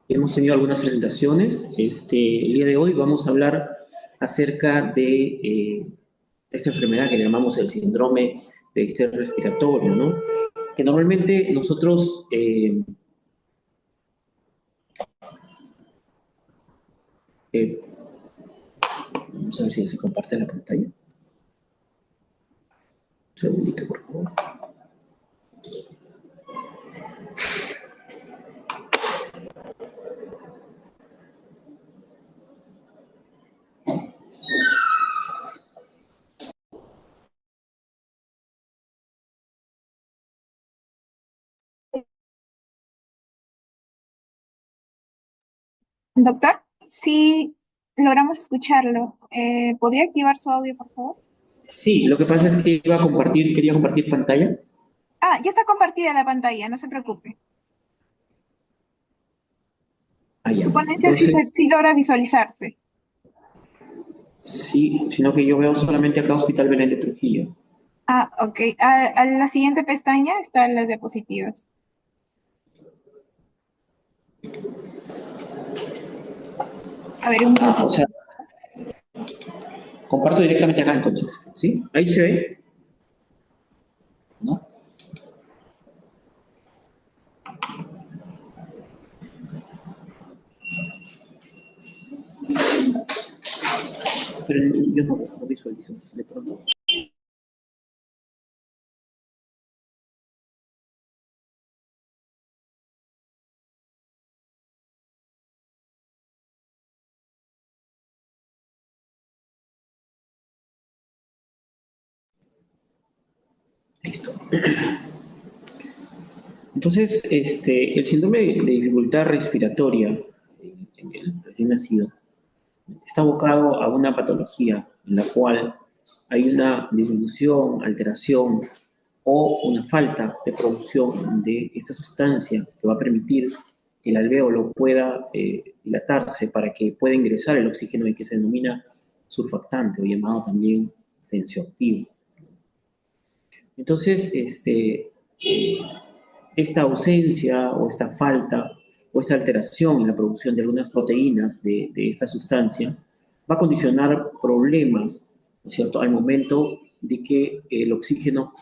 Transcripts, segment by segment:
Hemos tenido algunas presentaciones. El día de hoy vamos a hablar acerca de esta enfermedad que llamamos el síndrome de estrés respiratorio, ¿no? Que normalmente nosotros, eh, vamos a ver si se comparte la pantalla. Un segundito, por favor. Doctor, sí logramos escucharlo. ¿Podría activar su audio, por favor? Sí, lo que pasa es que quería compartir pantalla. Ah, ya está compartida la pantalla, no se preocupe. Allá. Su ponencia Entonces, sí logra visualizarse. sí, sino que yo veo solamente acá Hospital Belén de Trujillo. Ah, ok. A la siguiente pestaña están las diapositivas. A ver, un Ah, o minutito. sea, comparto directamente acá entonces, ¿sí? Ahí se ve, ¿no? Pero yo no visualizo de pronto. Listo. Entonces, el síndrome de dificultad respiratoria en el recién nacido está abocado a una patología en la cual hay una disminución, alteración o una falta de producción de esta sustancia que va a permitir que el alvéolo pueda dilatarse para que pueda ingresar el oxígeno y que se denomina surfactante o llamado también tensioactivo. Entonces, eh, esta ausencia o esta falta o esta alteración en la producción de algunas proteínas de esta sustancia va a condicionar problemas, ¿no es cierto?, al momento de que el oxígeno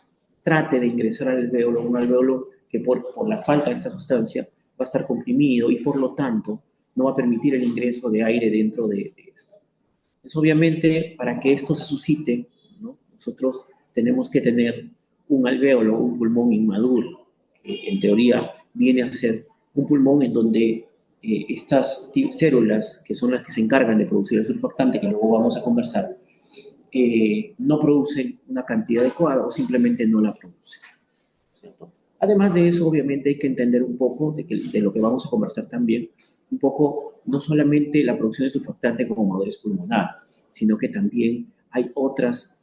trate de ingresar al alvéolo, un alvéolo que por la falta de esta sustancia va a estar comprimido y por lo tanto no va a permitir el ingreso de aire dentro de esto. Pues obviamente, para que esto se suscite, ¿no?, nosotros tenemos que tener un alvéolo, un pulmón inmaduro, que en teoría viene a ser un pulmón en donde estas células, que son las que se encargan de producir el surfactante, que luego vamos a conversar, no producen una cantidad adecuada o simplemente no la producen, ¿cierto? Además de eso, obviamente hay que entender un poco de lo que vamos a conversar también, un poco no solamente la producción de surfactante como madurez pulmonar, sino que también hay otras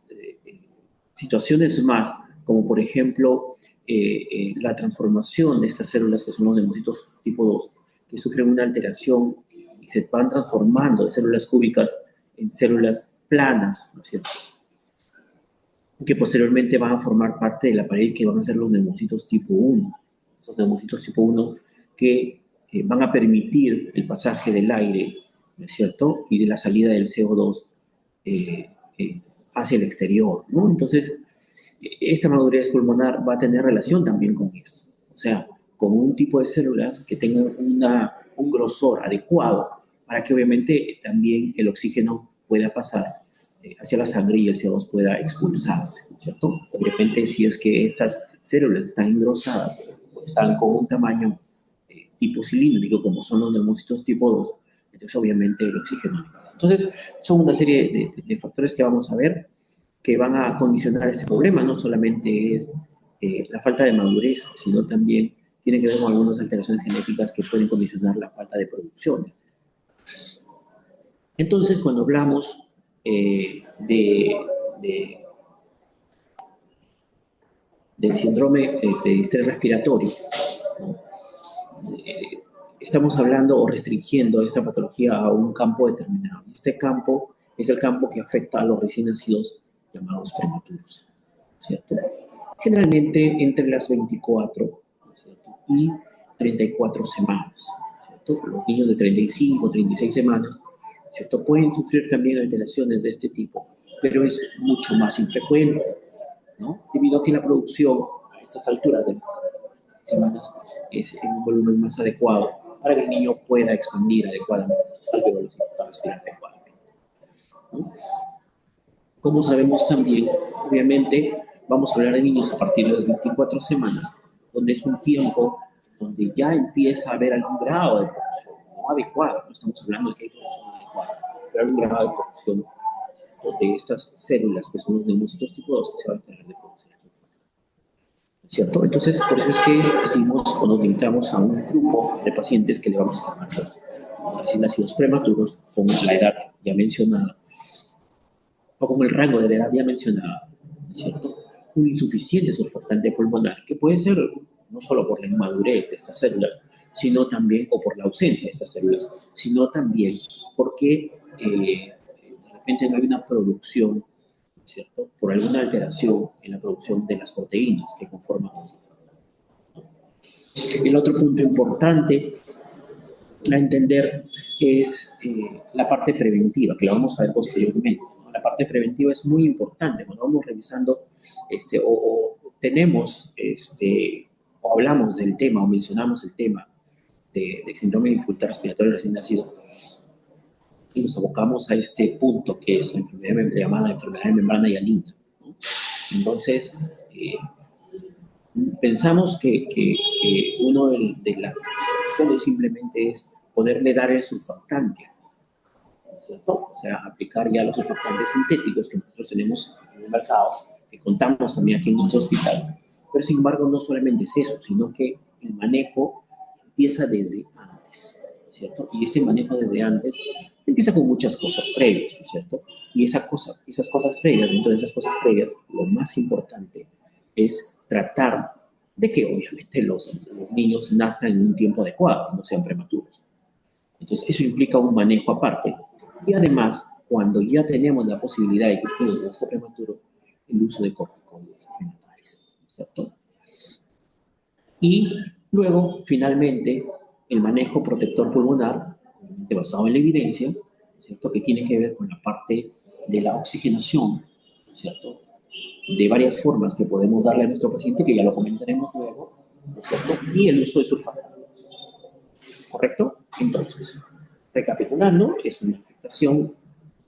situaciones más, como por ejemplo la transformación de estas células que son los neumocitos tipo 2, que sufren una alteración y se van transformando de células cúbicas en células planas, ¿no es cierto?, que posteriormente van a formar parte de la pared que van a ser los neumocitos tipo 1. Estos neumocitos tipo 1 que van a permitir el pasaje del aire, ¿no es cierto?, y de la salida del CO2 eh, eh, hacia el exterior, ¿no? Entonces, esta madurez pulmonar va a tener relación también con esto. O sea, con un tipo de células que tengan un grosor adecuado para que obviamente también el oxígeno pueda pasar hacia la sangre y el CO2 pueda expulsarse, ¿cierto? Obviamente, si es que estas células están engrosadas o están con un tamaño tipo cilíndrico, como son los neumocitos tipo 2, entonces obviamente el oxígeno no pasa. Entonces, son una serie de factores que vamos a ver que van a condicionar este problema. No solamente es la falta de madurez, sino también tiene que ver con algunas alteraciones genéticas que pueden condicionar la falta de producción. Entonces, cuando hablamos de, del síndrome de estrés respiratorio, ¿no?, estamos hablando o restringiendo esta patología a un campo determinado. Este campo es el campo que afecta a los recién nacidos llamados prematuros, ¿cierto? Generalmente entre las 24, ¿cierto?, y 34 semanas. ¿cierto? Los niños de 35, 36 semanas, ¿cierto? Pueden sufrir también alteraciones de este tipo, pero es mucho más infrecuente, ¿no? Debido a que la producción a estas alturas de las semanas es en un volumen más adecuado para que el niño pueda expandir adecuadamente sus alvéolos y pueda respirar adecuadamente, ¿no? Como sabemos también, obviamente, vamos a hablar de niños a partir de las 24 semanas, donde es un tiempo donde ya empieza a haber algún grado de producción, no adecuado, no estamos hablando de que hay producción adecuada, pero algún grado de producción de estas células que son los neumocitos tipo 2 que se van a encargar de producir el sulfato, ¿cierto? Entonces, por eso es que decimos o nos limitamos a un grupo de pacientes que le vamos a llamar recién nacidos prematuros con la edad ya mencionada, o con el rango de la edad ya mencionada, ¿cierto? Un insuficiente surfactante pulmonar, que puede ser no solo por la inmadurez de estas células, sino también, o por la ausencia de estas células, sino también porque de repente no hay una producción, ¿cierto? Por alguna alteración en la producción de las proteínas que conforman los. El otro punto importante a entender es la parte preventiva, que la vamos a ver posteriormente. La parte preventiva es muy importante cuando vamos revisando o tenemos o hablamos del tema o mencionamos el tema de síndrome de dificultad respiratoria recién nacido y nos abocamos a este punto que es la enfermedad llamada enfermedad de membrana hialina, ¿no? Entonces, pensamos que uno de las soluciones simplemente es poderle dar el surfactante, ¿cierto? O sea, aplicar ya los surfactantes sintéticos que nosotros tenemos en el mercado, que contamos también aquí en nuestro hospital. Pero sin embargo, no solamente es eso, sino que el manejo empieza desde antes, ¿cierto? Y ese manejo desde antes empieza con muchas cosas previas, ¿cierto? Y esas cosas previas, dentro de esas cosas previas, lo más importante es tratar de que obviamente los niños nazcan en un tiempo adecuado, no sean prematuros. Entonces, eso implica un manejo aparte. Y además, cuando ya tenemos la posibilidad de que el niño nazca prematuro, el uso de corticoides prenatales, ¿cierto? Y luego, finalmente, el manejo protector pulmonar, basado en la evidencia, ¿cierto? Que tiene que ver con la parte de la oxigenación, ¿cierto? De varias formas que podemos darle a nuestro paciente, que ya lo comentaremos luego, ¿cierto? Y el uso de surfactantes, ¿correcto? Entonces, recapitulando, es una afectación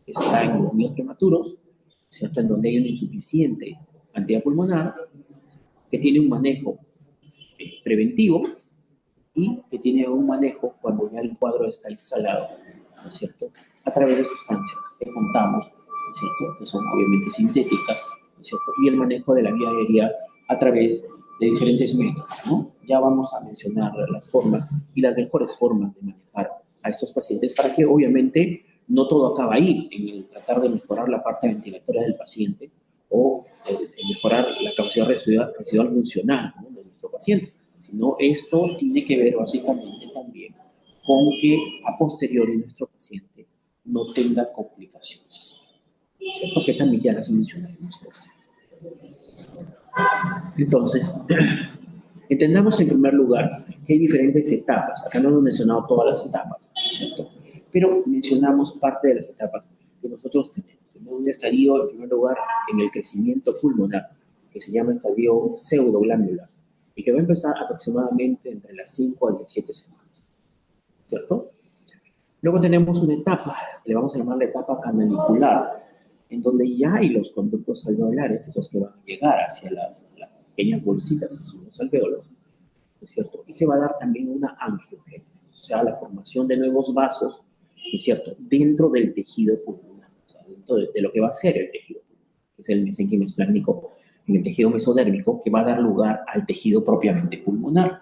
que está en los niños prematuros, ¿cierto? En donde hay una insuficiente cantidad pulmonar, que tiene un manejo preventivo y que tiene un manejo cuando ya el cuadro está instalado, ¿no es cierto? A través de sustancias que contamos, ¿no es cierto? Que son obviamente sintéticas, ¿no es cierto? Y el manejo de la vía aérea a través de diferentes métodos, ¿no? Ya vamos a mencionar las formas y las mejores formas de manejar a estos pacientes para que obviamente no todo acaba ahí, en el tratar de mejorar la parte ventilatoria del paciente o en mejorar la capacidad residual funcional, ¿no?, de nuestro paciente, sino esto tiene que ver básicamente también con que a posteriori nuestro paciente no tenga complicaciones, ¿cierto? Que también ya las mencionaremos. Entonces, entendamos en primer lugar que hay diferentes etapas. Acá no hemos mencionado todas las etapas, ¿cierto? Pero mencionamos parte de las etapas que nosotros tenemos. Tenemos un estadio, en primer lugar, en el crecimiento pulmonar, que se llama estadio pseudoglandular, y que va a empezar aproximadamente entre las 5 a 17 semanas, ¿cierto? Luego tenemos una etapa, que le vamos a llamar la etapa canalicular, en donde ya hay los conductos alveolares, esos que van a llegar hacia las pequeñas bolsitas que son los alvéolos, ¿no es cierto? Y se va a dar también una angiogénesis, o sea, la formación de nuevos vasos, ¿no es cierto?, dentro del tejido pulmonar, o sea, dentro de lo que va a ser el tejido pulmonar, que es el mesenquima esplácnico en el tejido mesodérmico, que va a dar lugar al tejido propiamente pulmonar,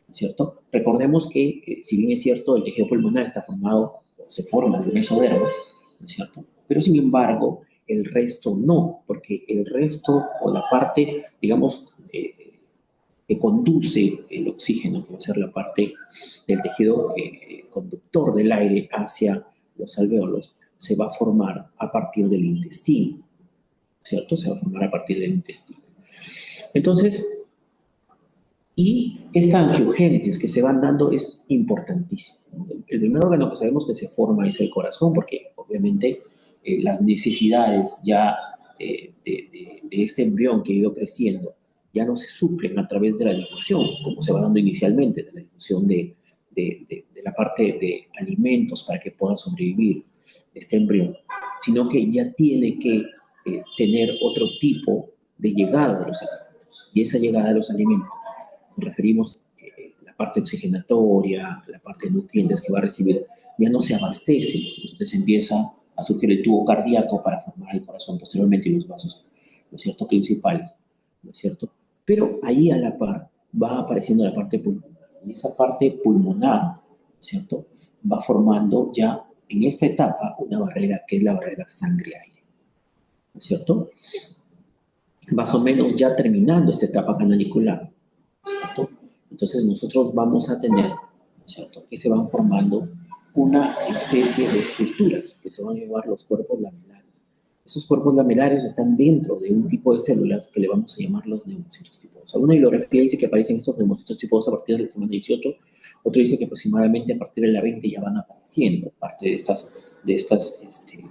¿no es cierto? Recordemos que, si bien es cierto, el tejido pulmonar está formado, o se forma del mesodermo, ¿no es cierto? Pero sin embargo, el resto no, porque el resto, o la parte, digamos, que conduce el oxígeno, que va a ser la parte del tejido conductor del aire hacia los alvéolos, se va a formar a partir del intestino, ¿cierto? Se va a formar a partir del intestino. Entonces, Y esta angiogénesis que se van dando es importantísima. El primer órgano que sabemos que se forma es el corazón, porque obviamente las necesidades ya de este embrión que ha ido creciendo ya no se suplen a través de la difusión, como se va dando inicialmente, de la difusión de la parte de alimentos para que pueda sobrevivir este embrión, sino que ya tiene que tener otro tipo de llegada de los alimentos. Y esa llegada de los alimentos nos referimos la parte oxigenatoria, la parte de nutrientes que va a recibir, ya no se abastece, entonces empieza a surgir el tubo cardíaco para formar el corazón posteriormente y los vasos, ¿no es cierto?, principales, ¿no es cierto? Pero ahí a la par va apareciendo la parte pulmonar, y esa parte pulmonar, ¿no es cierto?, va formando ya en esta etapa una barrera que es la barrera sangre-aire, ¿no es cierto? Más o menos ya terminando esta etapa canalicular, ¿cierto? Entonces nosotros vamos a tener, ¿cierto?, que se van formando una especie de estructuras que se van a llamar los cuerpos lamelares. Esos cuerpos lamelares están dentro de un tipo de células que le vamos a llamar los neumocitos tipo 2. Alguna bibliografía dice que aparecen estos neumocitos tipo 2 a partir de la semana 18, otro dice que aproximadamente a partir de la 20 ya van apareciendo parte de estas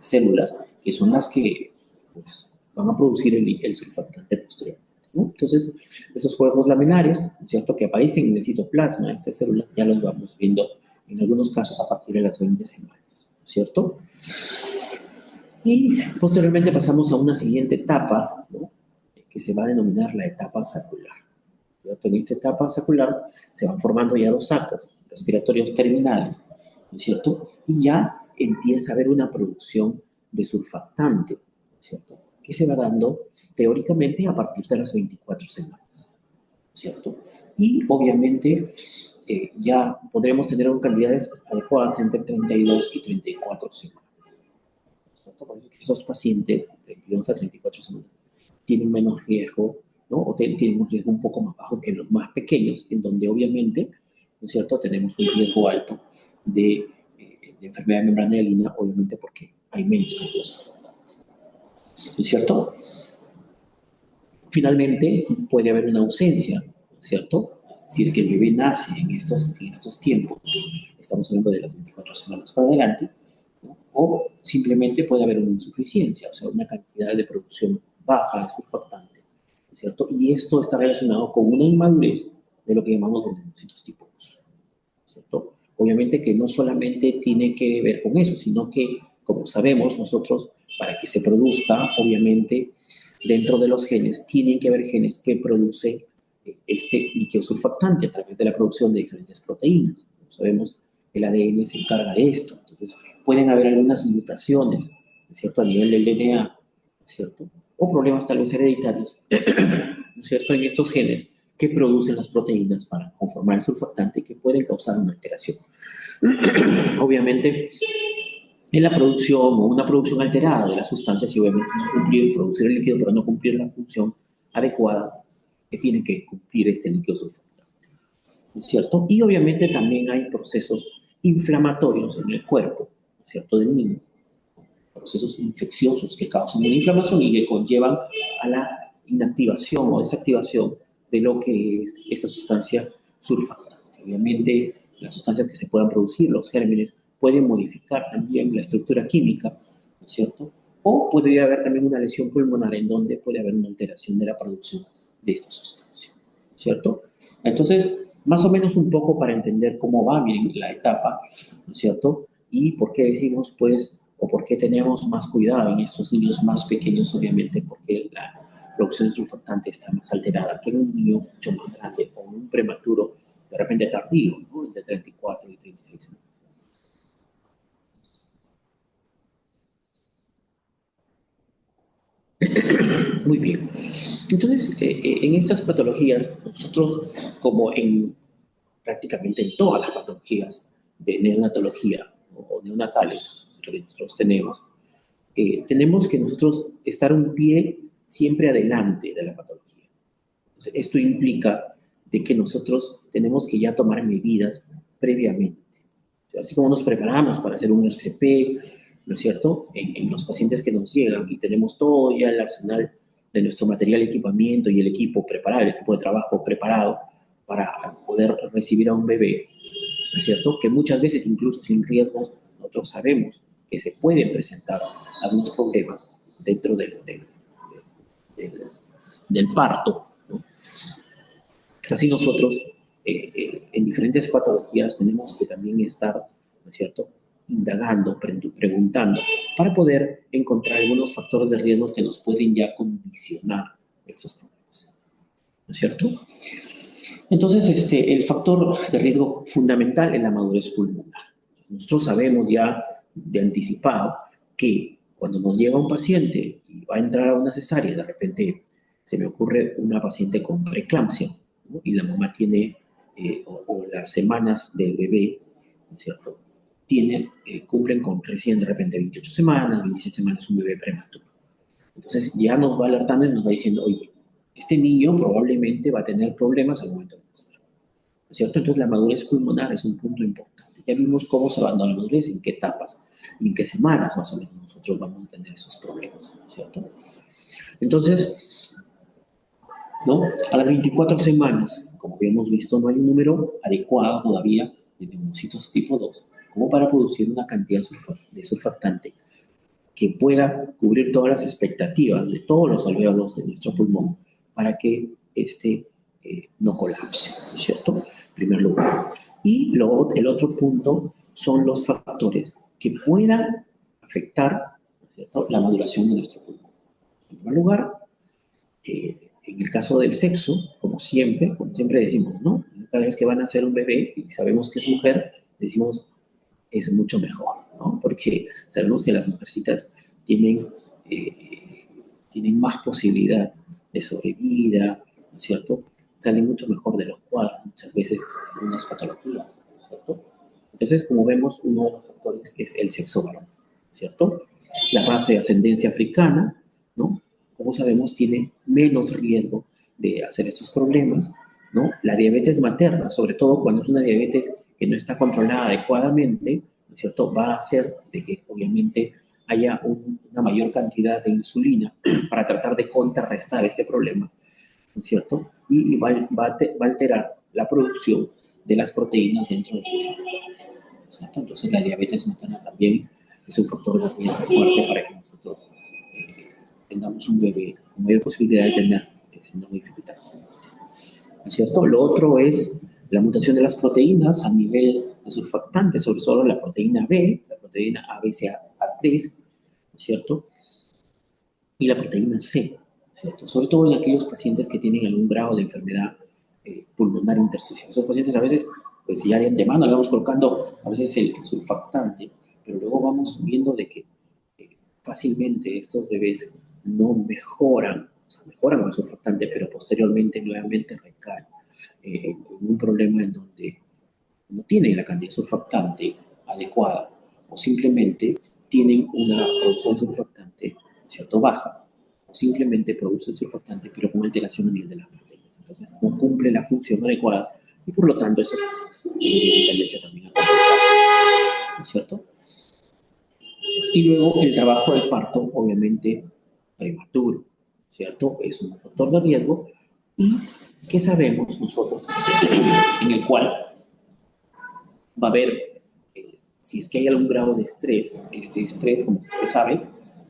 células, que son las que pues, van a producir el surfactante posterior, ¿no? Entonces, esos cuerpos laminares, ¿cierto?, que aparecen en el citoplasma de estas células, ya los vamos viendo en algunos casos a partir de las 20 semanas, ¿cierto? Y posteriormente pasamos a una siguiente etapa, ¿no?, que se va a denominar la etapa sacular. ¿Cierto? En esta etapa sacular se van formando ya los sacos respiratorios terminales, ¿no es cierto? Y ya empieza a haber una producción de surfactante, ¿no es cierto?, que se va dando teóricamente a partir de las 24 semanas, ¿cierto? Y obviamente ya podremos tener cantidades adecuadas entre 32 y 34 semanas. ¿Cierto? Por eso que esos pacientes de 32 a 34 semanas tienen menos riesgo, ¿no?, o tienen un riesgo un poco más bajo que los más pequeños, en donde obviamente, ¿no es cierto?, tenemos un riesgo alto de enfermedad de membrana hialina, obviamente porque hay menos casos, ¿no es cierto? Finalmente, puede haber una ausencia, ¿cierto? Si es que el bebé nace en estos tiempos, estamos hablando de las 24 semanas para adelante, ¿no?, o simplemente puede haber una insuficiencia, o sea, una cantidad de producción baja de surfactante, ¿cierto? Y esto está relacionado con una inmadurez de lo que llamamos los linfocitos tipo 2, ¿cierto? Obviamente que no solamente tiene que ver con eso, sino que, como sabemos nosotros, para que se produzca, obviamente, dentro de los genes, tienen que haber genes que producen este líquido surfactante a través de la producción de diferentes proteínas. Como sabemos, el ADN se encarga de esto. Entonces, pueden haber algunas mutaciones, ¿cierto?, a nivel del DNA, ¿cierto?, o problemas tal vez hereditarios, ¿no es cierto?, en estos genes que producen las proteínas para conformar el surfactante que pueden causar una alteración. Obviamente, en la producción o una producción alterada de las sustancias y obviamente no cumplir, producir el líquido pero no cumplir la función adecuada que tiene que cumplir este líquido surfactante, ¿no es cierto? Y obviamente también hay procesos inflamatorios en el cuerpo, ¿no es cierto?, del niño, procesos infecciosos que causan una inflamación y que conllevan a la inactivación o desactivación de lo que es esta sustancia surfactante. Obviamente, las sustancias que se puedan producir, los gérmenes, pueden modificar también la estructura química, ¿no es cierto? O podría haber también una lesión pulmonar en donde puede haber una alteración de la producción de esta sustancia, ¿cierto? Entonces, más o menos un poco para entender cómo va bien la etapa, ¿no es cierto? Y por qué decimos, pues, o por qué tenemos más cuidado en estos niños más pequeños, obviamente, porque la producción de surfactante está más alterada que en un niño mucho más grande o en un prematuro, de repente tardío, ¿no?, entre 34 y 36 años. Muy bien. Entonces, en estas patologías, nosotros, como en prácticamente en todas las patologías de neonatología o neonatales que nosotros tenemos, tenemos que nosotros estar un pie siempre adelante de la patología. Entonces, esto implica de que nosotros tenemos que ya tomar medidas previamente. O sea, así como nos preparamos para hacer un RCP, ¿no es cierto?, en los pacientes que nos llegan y tenemos todo ya el arsenal de nuestro material, equipamiento y el equipo preparado, el equipo de trabajo preparado, para poder recibir a un bebé, ¿no es cierto? Que muchas veces, incluso sin riesgos, nosotros sabemos que se pueden presentar algunos problemas dentro del parto, ¿no? Así nosotros, en diferentes patologías, tenemos que también estar, ¿no es cierto?, indagando, preguntando, para poder encontrar algunos factores de riesgo que nos pueden ya condicionar estos problemas, ¿no es cierto? Entonces, el factor de riesgo fundamental es la madurez pulmonar. Nosotros sabemos ya de anticipado que cuando nos llega un paciente y va a entrar a una cesárea, de repente se me ocurre una paciente con preeclampsia, ¿no? Y la mamá tiene, o las semanas del bebé, ¿no es cierto?, cumplen con recién de repente 28 semanas, 26 semanas, un bebé prematuro. Entonces ya nos va alertando y nos va diciendo, oye, este niño probablemente va a tener problemas al momento de nacer, ¿no es cierto? Entonces la madurez pulmonar es un punto importante. Ya vimos cómo se va dando la madurez, en qué etapas y en qué semanas más o menos nosotros vamos a tener esos problemas, ¿no es cierto? Entonces, ¿no? A las 24 semanas, como habíamos visto, no hay un número adecuado todavía de neumocitos tipo 2 como para producir una cantidad de surfactante que pueda cubrir todas las expectativas de todos los alvéolos de nuestro pulmón para que no colapse, ¿no es cierto? En primer lugar. Y el otro punto son los factores que puedan afectar, ¿no es cierto?, la maduración de nuestro pulmón. En primer lugar, en el caso del sexo, como siempre decimos, ¿no? Cada vez que van a hacer un bebé y sabemos que es mujer, decimos, es mucho mejor, ¿no? Porque sabemos que las mujercitas tienen, tienen más posibilidad de sobrevida, ¿no es cierto? Salen mucho mejor de los cuadros, muchas veces algunas patologías, ¿no es cierto? Entonces, como vemos, uno de los factores es el sexo varón, ¿cierto? La raza de ascendencia africana, ¿no? Como sabemos, tiene menos riesgo de hacer estos problemas, ¿no? La diabetes materna, sobre todo cuando es una diabetes que no está controlada adecuadamente, ¿no es cierto?, va a hacer de que obviamente haya una mayor cantidad de insulina para tratar de contrarrestar este problema, ¿no es cierto? Y va a alterar la producción de las proteínas dentro de su cuerpo, ¿cierto? Entonces la diabetes materna también es un factor de riesgo fuerte para que nosotros tengamos un bebé con mayor posibilidad de tener síndrome dificultades. ¿No es cierto? Lo otro es la mutación de las proteínas a nivel de surfactantes, sobre todo la proteína B, la proteína ABCA3, ¿no es cierto? Y la proteína C, ¿cierto? Sobre todo en aquellos pacientes que tienen algún grado de enfermedad pulmonar intersticial. Esos pacientes a veces, pues ya de antemano le vamos colocando a veces el surfactante, pero luego vamos viendo de que fácilmente estos bebés no mejoran, o sea, mejoran con el surfactante, pero posteriormente nuevamente recaen en un problema en donde no tienen la cantidad de surfactante adecuada o simplemente tienen una producción de surfactante, ¿cierto?, baja, o simplemente producen surfactante pero con alteración a nivel de las proteínas. Entonces no cumple la función adecuada y por lo tanto estos pacientes tienen tendencia también a complicarse, ¿no es cierto? Y luego el trabajo de parto, obviamente, prematuro, ¿cierto? Es un factor de riesgo y que sabemos nosotros en el cual va a haber, si es que hay algún grado de estrés, este estrés, como usted sabe,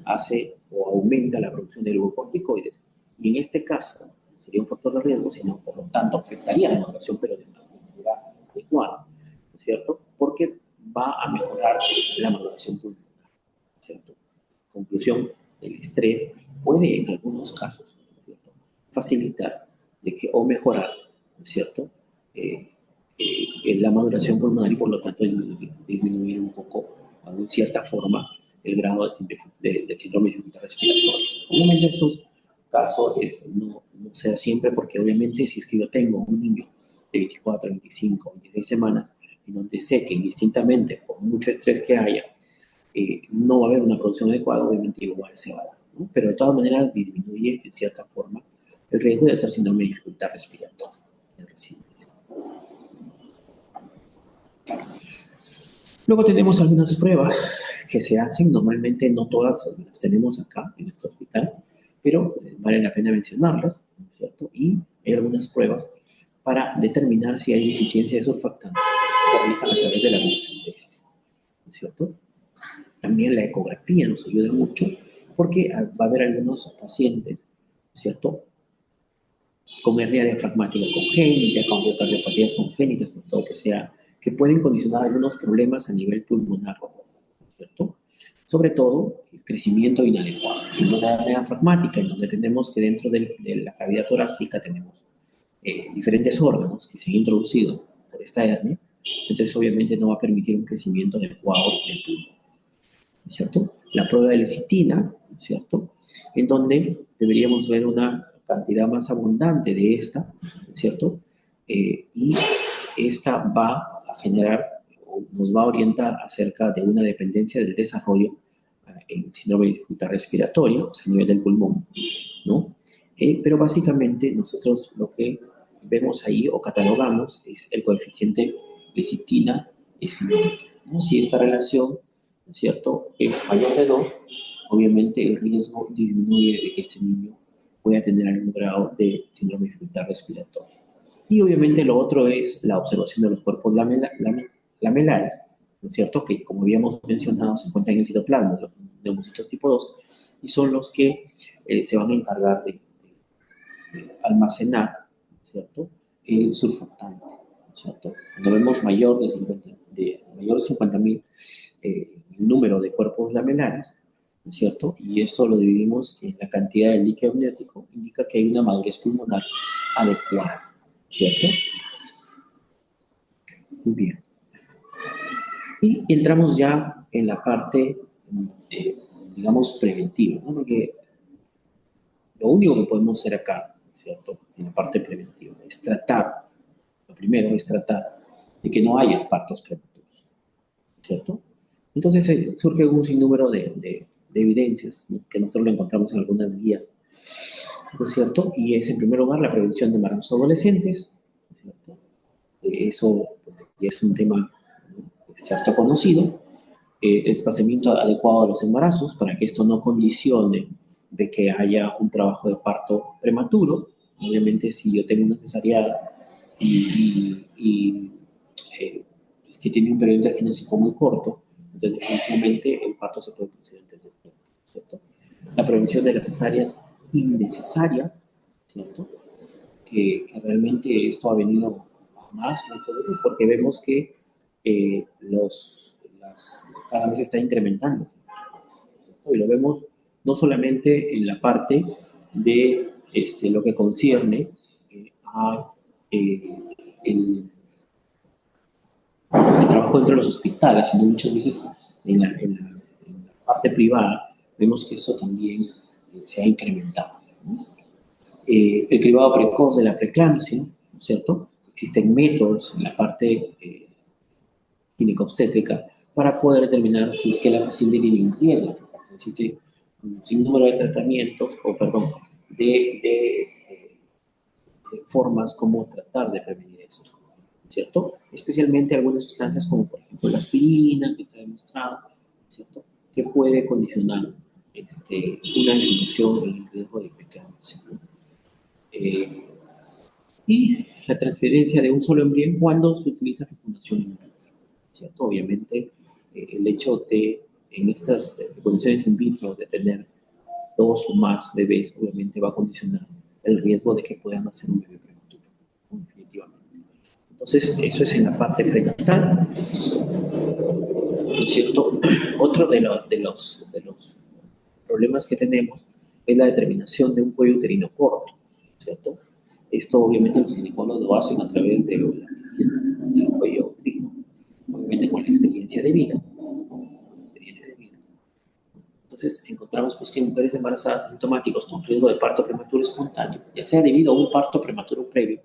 hace o aumenta la producción de glucocorticoides. Y en este caso, sería un factor de riesgo, sino por lo tanto afectaría la maduración, pero de manera adecuada, ¿no es cierto? Porque va a mejorar la maduración pulmonar, ¿cierto? Conclusión, el estrés puede en algunos casos, ¿cierto?, facilitar de que, o mejorar, ¿no es cierto?, la maduración pulmonar y por lo tanto disminuir un poco, en cierta forma, el grado de síndrome de dificultad respiratoria. Obviamente estos casos no se da siempre porque obviamente si es que yo tengo un niño de 24, 25, 26 semanas en donde sé que indistintamente por mucho estrés que haya, no va a haber una producción adecuada, obviamente igual se va a dar, ¿no? Pero de todas maneras disminuye en cierta forma el riesgo de hacer síndrome de dificultad respiratoria en residentes. Luego tenemos algunas pruebas que se hacen, normalmente no todas las tenemos acá en este hospital, pero vale la pena mencionarlas, ¿no es cierto? Y hay algunas pruebas para determinar si hay deficiencia de surfactante. Se realizan a través de la biosentesis, ¿no es cierto? También la ecografía nos ayuda mucho porque va a haber algunos pacientes, ¿cierto?, con hernia diafragmática congénita, con cardiopatías congénitas, por todo que pueden condicionar algunos problemas a nivel pulmonar, ¿cierto? Sobre todo, el crecimiento inadecuado. En una hernia diafragmática, en donde tenemos que dentro de la cavidad torácica tenemos diferentes órganos que se han introducido por esta hernia, entonces obviamente no va a permitir un crecimiento adecuado del pulmón, ¿cierto? La prueba de lecitina, ¿cierto?, en donde deberíamos ver una cantidad más abundante de esta, ¿cierto? Y esta va a generar, o nos va a orientar acerca de una dependencia del desarrollo en síndrome de dificultad respiratoria, o sea, a nivel del pulmón, ¿no? Pero básicamente nosotros lo que vemos ahí o catalogamos es el coeficiente lecitina espinoide, ¿no? Si esta relación, ¿no es cierto?, es mayor de 2, obviamente el riesgo disminuye de que este niño pueda tener algún grado de síndrome de dificultad respiratoria. Y obviamente lo otro es la observación de los cuerpos lamelares, ¿no es cierto?, que como habíamos mencionado se encuentran en el citoplasma de los neumocitos tipo 2 y son los que se van a encargar de almacenar, ¿cierto?, el surfactante, ¿cierto? Cuando vemos mayor de 50.000 el número de cuerpos lamelares, ¿cierto? Y esto lo dividimos en la cantidad de líquido amniótico, indica que hay una madurez pulmonar adecuada, ¿cierto? Muy bien. Y entramos ya en la parte, digamos, preventiva, ¿no? Porque lo único que podemos hacer acá, ¿cierto?, en la parte preventiva, es tratar, lo primero es tratar de que no haya partos prematuros, ¿cierto? Entonces surge un sinnúmero de evidencias, ¿no?, que nosotros lo encontramos en algunas guías, ¿no es cierto? Y es, en primer lugar, la prevención de embarazos adolescentes, ¿no es cierto? Eso pues, es un tema, ¿no?, cierto, conocido. El espaciamiento adecuado de los embarazos para que esto no condicione de que haya un trabajo de parto prematuro. Obviamente, si yo tengo una cesárea y es que tiene un periodo intergenésico muy corto, entonces definitivamente el parto se puede producir antes del tiempo, ¿cierto? La prevención de las cesáreas innecesarias, ¿cierto?, que realmente esto ha venido a más muchas veces porque vemos que cada vez está incrementando, ¿cierto? Y lo vemos no solamente en la parte de lo que concierne a el trabajo dentro de los hospitales, sino muchas veces en la parte privada, vemos que eso también se ha incrementado, ¿no? El cribado precoz de la preeclampsia, ¿no es cierto? Existen métodos en la parte ginecobstétrica para poder determinar si es que la paciente tiene un riesgo. Existe un sinnúmero de tratamientos, de formas como tratar de prevenir esto, ¿cierto? Especialmente algunas sustancias como por ejemplo la aspirina, que está demostrado, ¿cierto?, que puede condicionar una disminución en el riesgo de preeclampsia, ¿no? Y la transferencia de un solo embrión cuando se utiliza fecundación in vitro, ¿cierto? Obviamente, el hecho de, en estas condiciones in vitro, de tener 2 o más bebés, obviamente va a condicionar el riesgo de que puedan nacer un bebé prematuro, ¿no?, definitivamente. Entonces, eso es en la parte prenatal, ¿no es cierto? Otro de los problemas que tenemos es la determinación de un cuello uterino corto, ¿cierto? Esto obviamente los ginecólogos lo hacen a través del cuello uterino, obviamente con la experiencia de vida, Entonces encontramos pues, que mujeres embarazadas asintomáticas con riesgo de parto prematuro espontáneo, ya sea debido a un parto prematuro previo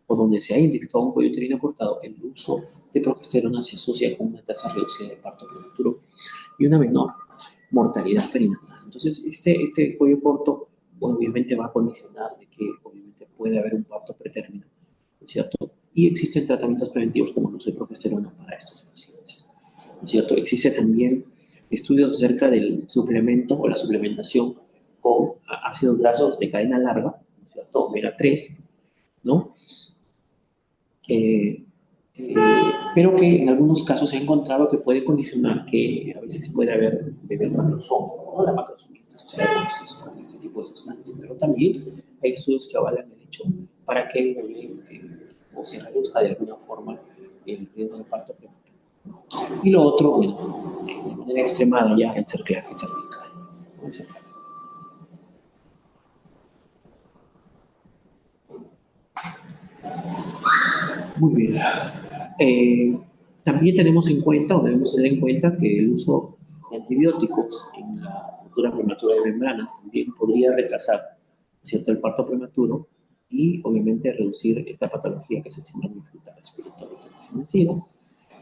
o donde se ha identificado un cuello uterino cortado, el uso de progesterona se asocia con una tasa reducida de parto prematuro y una menor mortalidad perinatal. Entonces, este cuello corto obviamente va a condicionar de que obviamente puede haber un parto pretérmino, ¿cierto? Y existen tratamientos preventivos como el uso de progesterona para estos pacientes, ¿cierto? Existe también estudios acerca del suplemento o la suplementación con ácidos grasos de cadena larga, ¿cierto?, omega 3, ¿no? pero que en algunos casos se ha encontrado que puede condicionar que a veces puede haber bebés macrosómicos, ¿no? La macrosomía está asociada con este tipo de sustancias, pero también hay estudios que avalan el hecho para que el bebé o se reduzca de alguna forma el riesgo de parto prematuro. Y lo otro, bueno, de manera extremada ya el cerclaje cervical. El cerclaje. Muy bien. También tenemos en cuenta, o debemos tener en cuenta, que el uso de antibióticos en la ruptura prematura de membranas también podría retrasar, ¿cierto?, el parto prematuro y, obviamente, reducir esta patología que es el síndrome fetal respiratorio recién nacido.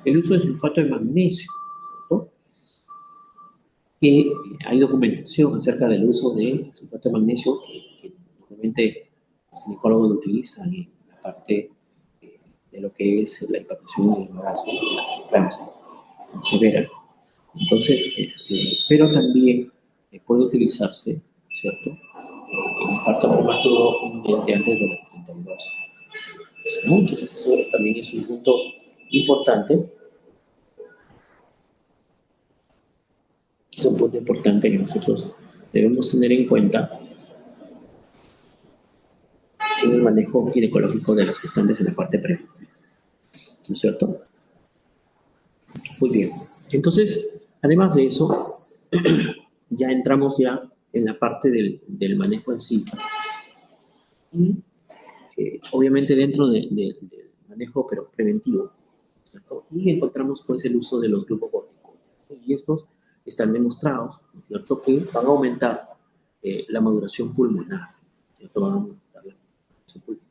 El uso de sulfato de magnesio, ¿cierto?, que hay documentación acerca del uso de sulfato de magnesio que normalmente los ginecólogos lo utilizan en la parte de lo que es la hipertensión del embarazo, las eclampsias severas. Entonces, pero también puede utilizarse, ¿cierto?, en el parto prematuro inmediatamente antes de las 32 semanas, ¿no? Entonces, eso también es un punto importante. Es un punto importante que nosotros debemos tener en cuenta en el manejo ginecológico de las gestantes en la parte preventiva, ¿no es cierto? Muy bien. Entonces, además de eso, ya entramos ya en la parte del manejo en sí. Y obviamente dentro del manejo pero preventivo, ¿cierto? Y encontramos pues el uso de los glucocorticoides. Y estos están demostrados, ¿cierto?, que van a aumentar la maduración pulmonar, ¿cierto? Van a aumentar la maduración pulmonar.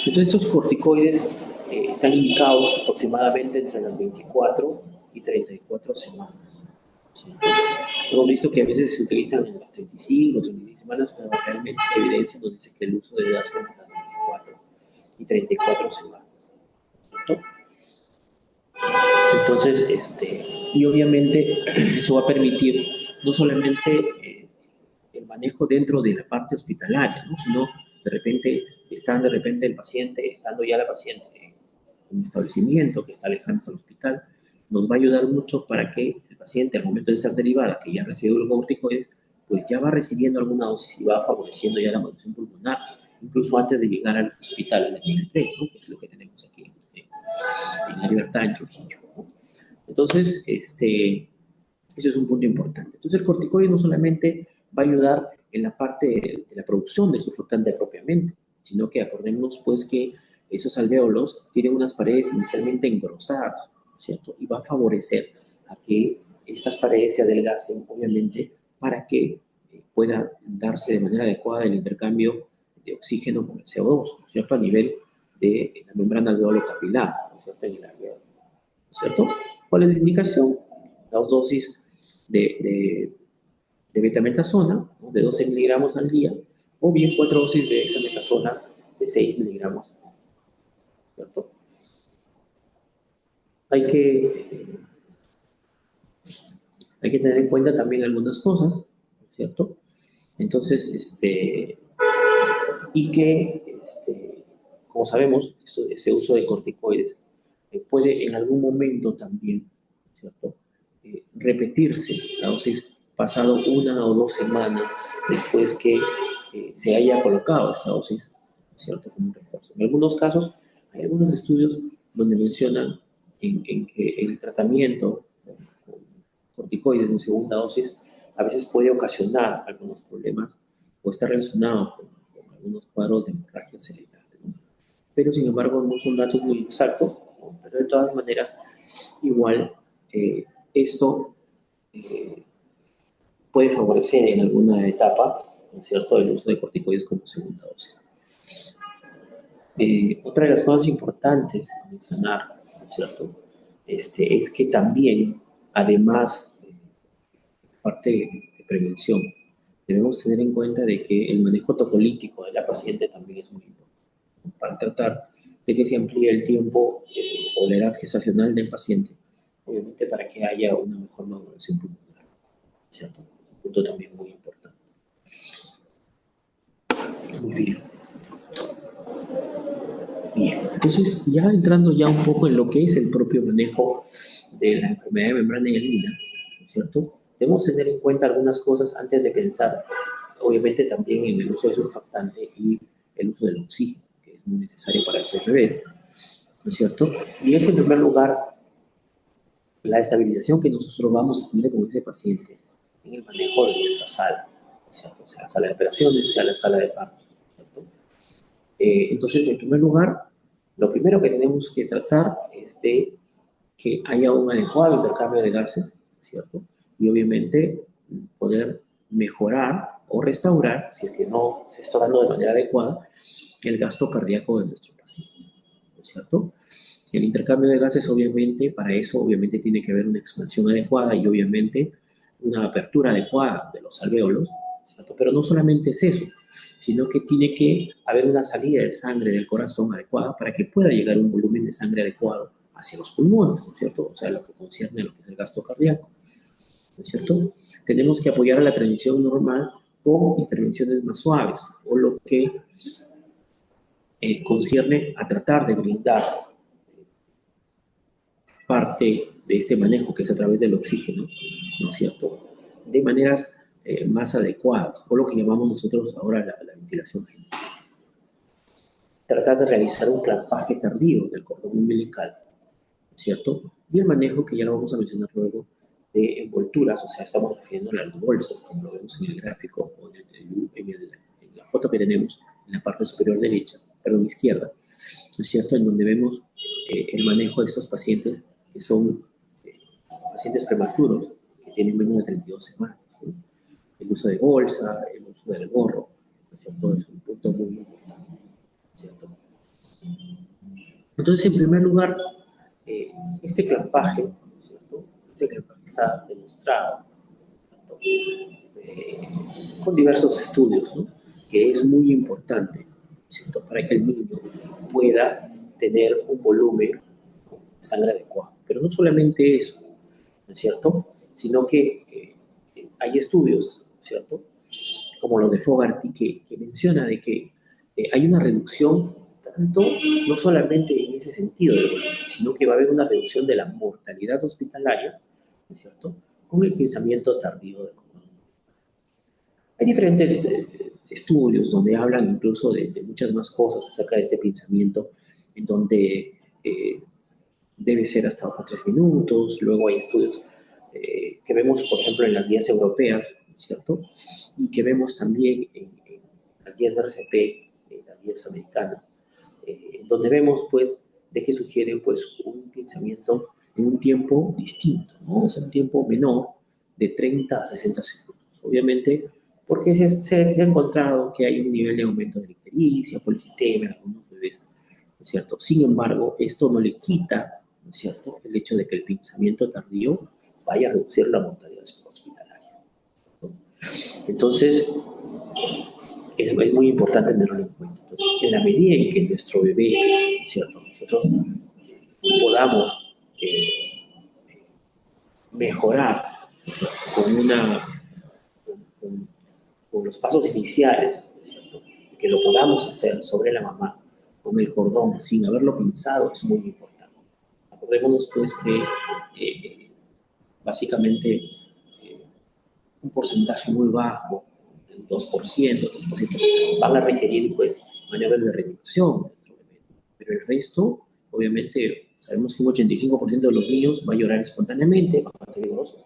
Entonces, estos corticoides están indicados aproximadamente entre las 24 y 34 semanas. ¿Sí? Hemos visto que a veces se utilizan en las 35 o 36 semanas, pero realmente la evidencia nos dice que el uso debe darse entre las 24 y 34 semanas. ¿Cierto? Entonces, y obviamente eso va a permitir no solamente el manejo dentro de la parte hospitalaria, ¿no?, sino de repente el paciente, estando ya la paciente en un establecimiento que está alejándose del hospital, nos va a ayudar mucho para que el paciente, al momento de ser derivada, que ya recibe glucocorticoides, pues ya va recibiendo alguna dosis y va favoreciendo ya la maduración pulmonar, incluso antes de llegar al hospital de nivel 3, ¿no?, que es lo que tenemos aquí en La Libertad, en Trujillo, ¿no? Entonces, eso es un punto importante. Entonces, el corticoide no solamente va a ayudar en la parte de la producción del surfactante propiamente, sino que acordémonos pues que esos alvéolos tienen unas paredes inicialmente engrosadas, ¿cierto? Y va a favorecer a que estas paredes se adelgacen, obviamente, para que pueda darse de manera adecuada el intercambio de oxígeno con el CO2, ¿cierto?, a nivel de la membrana alveolo-capilar, ¿cierto?, en el alveolo, ¿cierto? ¿Cuál es la indicación? 2 dosis de betametasona, ¿no?, de 12 miligramos al día, o bien 4 dosis de hexametasona de 6 miligramos, ¿cierto? Hay que, hay que tener en cuenta también algunas cosas, ¿cierto? Entonces, y que, como sabemos, ese uso de corticoides puede en algún momento también, ¿cierto?, repetirse la dosis pasado 1 o 2 semanas después que se haya colocado esta dosis, ¿cierto?, como un refuerzo. En algunos casos, hay algunos estudios donde mencionan en que el tratamiento con corticoides en segunda dosis a veces puede ocasionar algunos problemas o está relacionado con algunos cuadros de hemorragia cerebral, ¿no? Pero sin embargo no son datos muy exactos, ¿no? Pero de todas maneras, igual esto eh, puede favorecer en alguna etapa, ¿no es cierto?, el uso de corticoides como segunda dosis. Otra de las cosas importantes a mencionar, ¿no es cierto?, es que también, además de parte de prevención, debemos tener en cuenta de que el manejo tocolítico de la paciente también es muy importante, ¿no?, para tratar de que se amplíe el tiempo o la edad gestacional del paciente, obviamente para que haya una mejor maduración pulmonar, ¿cierto? Un punto también muy importante. Muy bien. Bien, entonces ya entrando ya un poco en lo que es el propio manejo de la enfermedad de membrana hialina, ¿no es cierto? Debemos tener en cuenta algunas cosas antes de pensar, obviamente también en el uso de surfactante y el uso del oxígeno, que es muy necesario para estos bebés, ¿no es cierto? Y es en primer lugar la estabilización que nosotros vamos a tener con ese paciente en el manejo de nuestra sala, ¿no es cierto? Sea la sala de operaciones, sea la sala de partos, ¿cierto? Entonces, en primer lugar, lo primero que tenemos que tratar es de que haya un adecuado intercambio de gases, ¿cierto? Y obviamente poder mejorar o restaurar, si es que no se está dando de manera adecuada, el gasto cardíaco de nuestro paciente, ¿no es cierto? El intercambio de gases, obviamente, para eso, obviamente, tiene que haber una expansión adecuada y, obviamente, una apertura adecuada de los alvéolos, ¿cierto? Pero no solamente es eso, sino que tiene que haber una salida de sangre del corazón adecuada para que pueda llegar un volumen de sangre adecuado hacia los pulmones, ¿no es cierto? O sea, lo que concierne a lo que es el gasto cardíaco, ¿no es cierto? Tenemos que apoyar a la transmisión normal con intervenciones más suaves, o lo que concierne a tratar de brindar parte de este manejo, que es a través del oxígeno, ¿no es cierto? De maneras más adecuadas, o lo que llamamos nosotros ahora la ventilación genital. Tratar de realizar un clampaje tardío del cordón umbilical, ¿no es cierto? Y el manejo, que ya lo vamos a mencionar luego, de envolturas, o sea, estamos refiriendo a las bolsas, como lo vemos en el gráfico o en la foto que tenemos en la parte superior derecha, perdón, izquierda, ¿no es cierto? En donde vemos el manejo de estos pacientes que son pacientes prematuros, que tienen menos de 32 semanas, ¿no? El uso de bolsa, el uso del gorro, ¿no es cierto? Es un punto muy importante, ¿cierto? Entonces, en primer lugar, este clampaje, ¿cierto? Este clampaje está demostrado, ¿cierto? Con diversos estudios, ¿no? Que es muy importante, ¿cierto? Para que el niño pueda tener un volumen de sangre adecuado. Pero no solamente eso, ¿no es cierto? Sino que hay estudios, ¿cierto? Como lo de Fogarty, que menciona de que hay una reducción tanto, no solamente en ese sentido, sino que va a haber una reducción de la mortalidad hospitalaria, ¿no es cierto? Con el pensamiento tardío del coma. Hay diferentes estudios donde hablan incluso de muchas más cosas acerca de este pensamiento, en donde debe ser hasta 3 minutos. Luego hay estudios que vemos, por ejemplo, en las guías europeas, ¿cierto? Y que vemos también en las guías de RCP, en las guías americanas, donde vemos, pues, de que sugieren, pues, un pensamiento en un tiempo distinto, ¿no? O sea, un tiempo menor de 30 a 60 segundos. Obviamente, porque se ha encontrado que hay un nivel de aumento de ictericia, policitema en algunos bebés, ¿no es cierto? Sin embargo, esto no le quita, ¿no es cierto?, el hecho de que el pensamiento tardío vaya a reducir la mortalidad hospitalaria, ¿no? Entonces, es muy importante tenerlo en cuenta. Entonces, en la medida en que nuestro bebé, ¿no es cierto?, nosotros podamos mejorar, ¿no es cierto?, con, con los pasos iniciales, ¿no es cierto?, que lo podamos hacer sobre la mamá, con el cordón, sin haberlo pensado, es muy importante. Acordémonos, pues, que básicamente un porcentaje muy bajo, el 2%, 3%, van a requerir, pues, maniobras de reanimación. Pero el resto, obviamente, sabemos que un 85% de los niños va a llorar espontáneamente, van a ser vigorosos,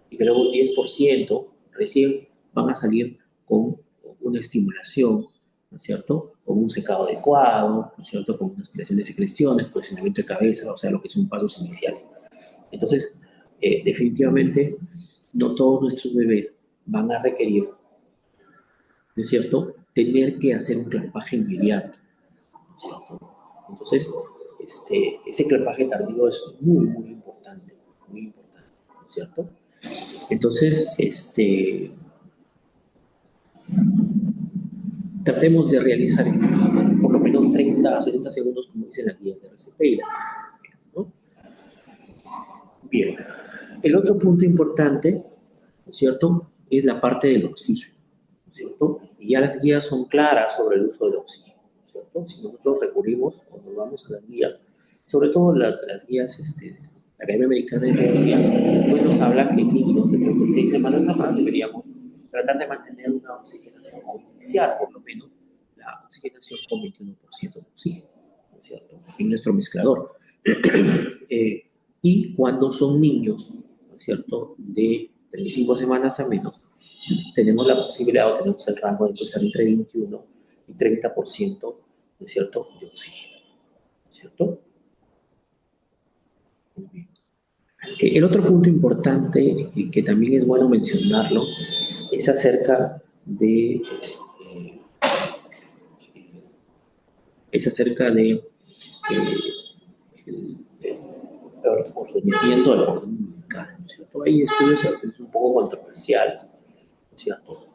y que luego un 10% recién van a salir con una estimulación, ¿no es cierto? Con un secado adecuado, ¿no es cierto? Con una aspiración de secreciones, posicionamiento de cabeza, o sea, lo que son pasos iniciales. Entonces, definitivamente, no todos nuestros bebés van a requerir, ¿no es cierto?, tener que hacer un clampaje inmediato, ¿no es cierto? Entonces, ese clampaje tardío es muy importante, ¿no es cierto? Entonces, tratemos de realizar esto, por lo menos 30 a 60 segundos, como dicen las guías de RCP y las guías, ¿no? Bien, el otro punto importante, ¿no es cierto?, es la parte del oxígeno, ¿no es cierto? Y ya las guías son claras sobre el uso del oxígeno, ¿no es cierto? cierto? Si nosotros recurrimos o nos vamos a las guías, sobre todo las guías, la Academia Americana de Neurología, pues nos habla que en niños de 36 semanas a más deberíamos tratar de mantener una oxigenación o iniciar por lo menos la oxigenación con 21% de oxígeno, ¿no es cierto? En nuestro mezclador. Y cuando son niños, ¿no es cierto?, de 35 semanas a menos, tenemos la posibilidad o tenemos el rango de empezar entre 21 y 30%, ¿no es cierto?, de oxígeno, ¿no es cierto? Muy bien. El otro punto importante que también es bueno mencionarlo es acerca de el ordenamiento del orden umbilical, ¿no es cierto? Hay estudios a veces un poco controversiales, ¿no es cierto?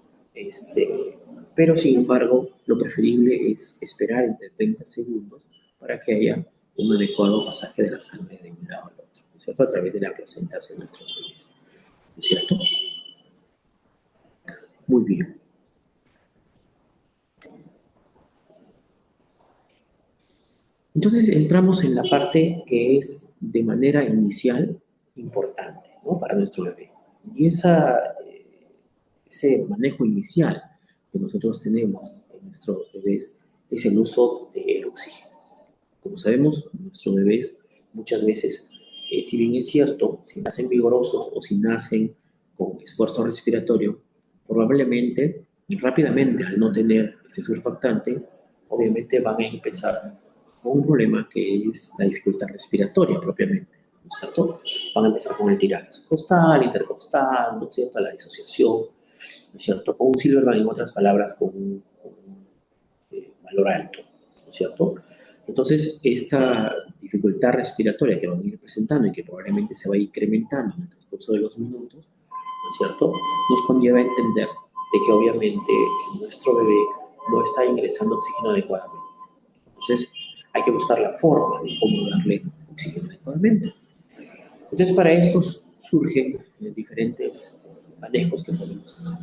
Pero sin embargo, lo preferible es esperar entre 30 segundos para que haya un adecuado pasaje de la sangre de un lado al otro, ¿no es cierto? A través de la placenta hacia nuestros bebés, ¿no es cierto? Muy bien. Entonces entramos en la parte que es de manera inicial importante, ¿no?, para nuestro bebé. Y ese manejo inicial que nosotros tenemos en nuestros bebés es el uso del oxígeno. Como sabemos, nuestros bebés muchas veces, si bien es cierto, si nacen vigorosos o si nacen con esfuerzo respiratorio, probablemente y rápidamente, al no tener este surfactante, obviamente van a empezar con un problema que es la dificultad respiratoria propiamente, ¿no es cierto? Van a empezar con el tiraje costal, intercostal, ¿no es cierto?, la disociación, ¿no es cierto?, con un Silverman, en otras palabras, con un valor alto, ¿no es cierto? Entonces, esta dificultad respiratoria que van a ir presentando y que probablemente se va a ir incrementando en el transcurso de los minutos, ¿no es cierto?, nos conlleva a entender de que obviamente nuestro bebé no está ingresando oxígeno adecuadamente. Entonces, hay que buscar la forma de cómo darle oxígeno adecuadamente. Entonces, para esto surgen diferentes manejos que podemos hacer.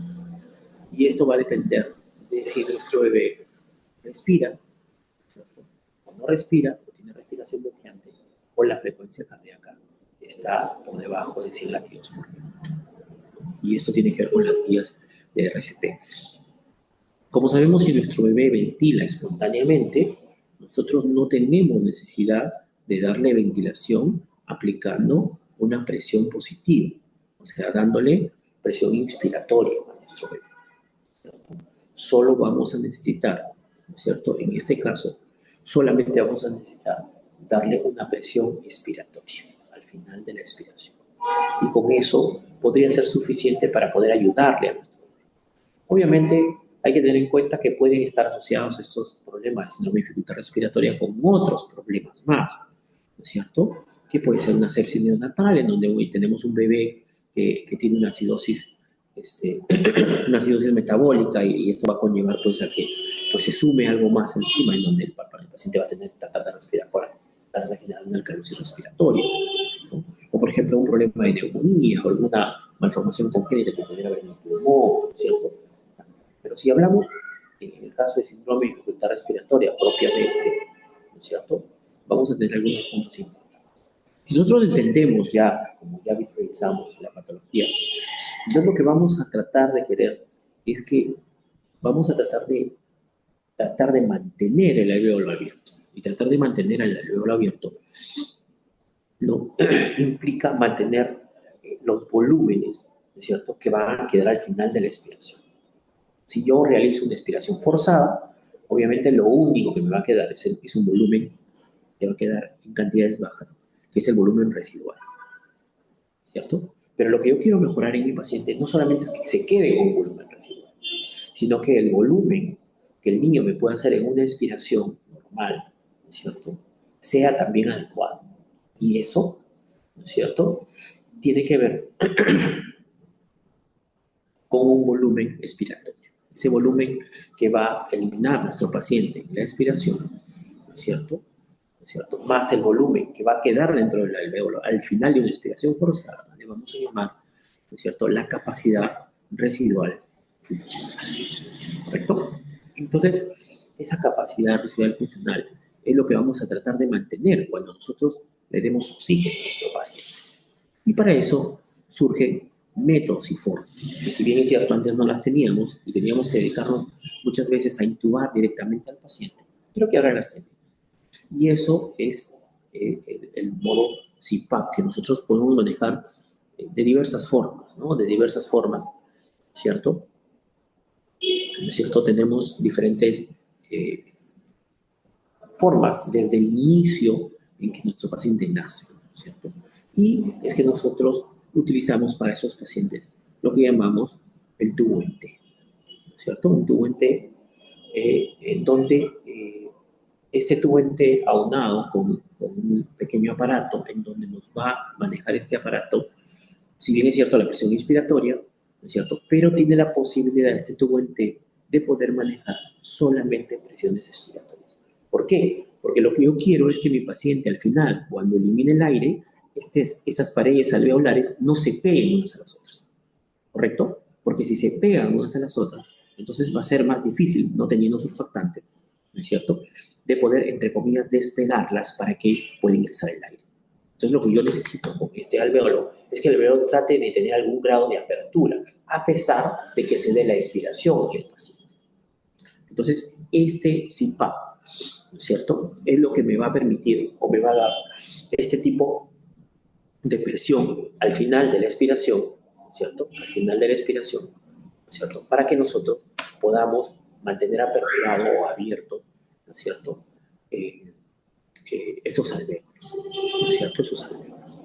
Y esto va a depender de si nuestro bebé respira, o no respira, o tiene respiración bloqueante, o la frecuencia cardíaca está por debajo de 100 latidos por minuto. Y esto tiene que ver con las guías de RCP. Como sabemos, si nuestro bebé ventila espontáneamente, nosotros no tenemos necesidad de darle ventilación aplicando una presión positiva, o sea, dándole presión inspiratoria a nuestro bebé, ¿cierto? Solo vamos a necesitar, ¿no es cierto?, en este caso, solamente vamos a necesitar darle una presión expiratoria al final de la expiración. Y con eso podría ser suficiente para poder ayudarle a nuestro bebé. Obviamente, hay que tener en cuenta que pueden estar asociados estos problemas de dificultad respiratoria con otros problemas más, ¿no es cierto? Que puede ser una sepsis neonatal, en donde hoy tenemos un bebé que tiene una acidosis, una acidosis metabólica y esto va a conllevar pues a que pues, se sume algo más encima, en donde el paciente va a tener tratar de respirar para generar una alcalosis respiratoria, ¿no? O por ejemplo un problema de neumonía o alguna malformación congénita que pudiera haber en el pulmón, ¿cierto? Pero si hablamos en el caso de síndrome de dificultad respiratoria propiamente, ¿no es cierto?, vamos a tener algunos puntos importantes. Si nosotros entendemos ya, como ya revisamos la patología, entonces lo que vamos a tratar de querer es que vamos a tratar de mantener el alvéolo abierto. Y tratar de mantener el alvéolo abierto no implica mantener los volúmenes, ¿no es cierto?, que van a quedar al final de la expiración. Si yo realizo una expiración forzada, obviamente lo único que me va a quedar es un volumen que va a quedar en cantidades bajas, que es el volumen residual, ¿cierto? Pero lo que yo quiero mejorar en mi paciente no solamente es que se quede con un volumen residual, sino que el volumen que el niño me pueda hacer en una expiración normal, ¿cierto?, sea también adecuado. Y eso, ¿no es cierto?, tiene que ver con un volumen expiratorio. Ese volumen que va a eliminar nuestro paciente en la expiración, ¿no es cierto?, ¿no es cierto?, más el volumen que va a quedar dentro del alvéolo al final de una expiración forzada, le vamos a llamar, ¿no es cierto?, la capacidad residual funcional. ¿Correcto? Entonces, esa capacidad residual funcional es lo que vamos a tratar de mantener cuando nosotros le demos oxígeno a nuestro paciente. Y para eso surgen métodos y formas, que si bien es cierto, antes no las teníamos y teníamos que dedicarnos muchas veces a intubar directamente al paciente, pero que ahora las tenemos. Y eso es el modo CPAP que nosotros podemos manejar de diversas formas, ¿no? De diversas formas, ¿cierto? ¿No es cierto? Tenemos diferentes formas desde el inicio en que nuestro paciente nace, ¿cierto? Y es que nosotros utilizamos para esos pacientes lo que llamamos el tubo en T, ¿cierto? Un tubo en T en donde este tubo en T aunado con un pequeño aparato en donde nos va a manejar este aparato, si bien es cierto la presión inspiratoria, ¿no es cierto? Pero tiene la posibilidad este tubo en T de poder manejar solamente presiones expiratorias. ¿Por qué? Porque lo que yo quiero es que mi paciente al final, cuando elimine el aire, estas paredes alveolares no se peguen unas a las otras, ¿correcto? Porque si se pegan unas a las otras, entonces va a ser más difícil, no teniendo surfactante, ¿no es cierto?, de poder, entre comillas, despegarlas para que pueda ingresar el aire. Entonces, lo que yo necesito con este alveolo es que el alveolo trate de tener algún grado de apertura, a pesar de que se dé la expiración del paciente. Entonces, este CPAP, ¿no es cierto?, es lo que me va a permitir o me va a dar este tipo de presión al final de la expiración, ¿no es cierto?, al final de la expiración, ¿no es cierto?, para que nosotros podamos mantener aperturado o abierto, ¿no es cierto?, esos alvéolos, ¿no es cierto?, esos alvéolos.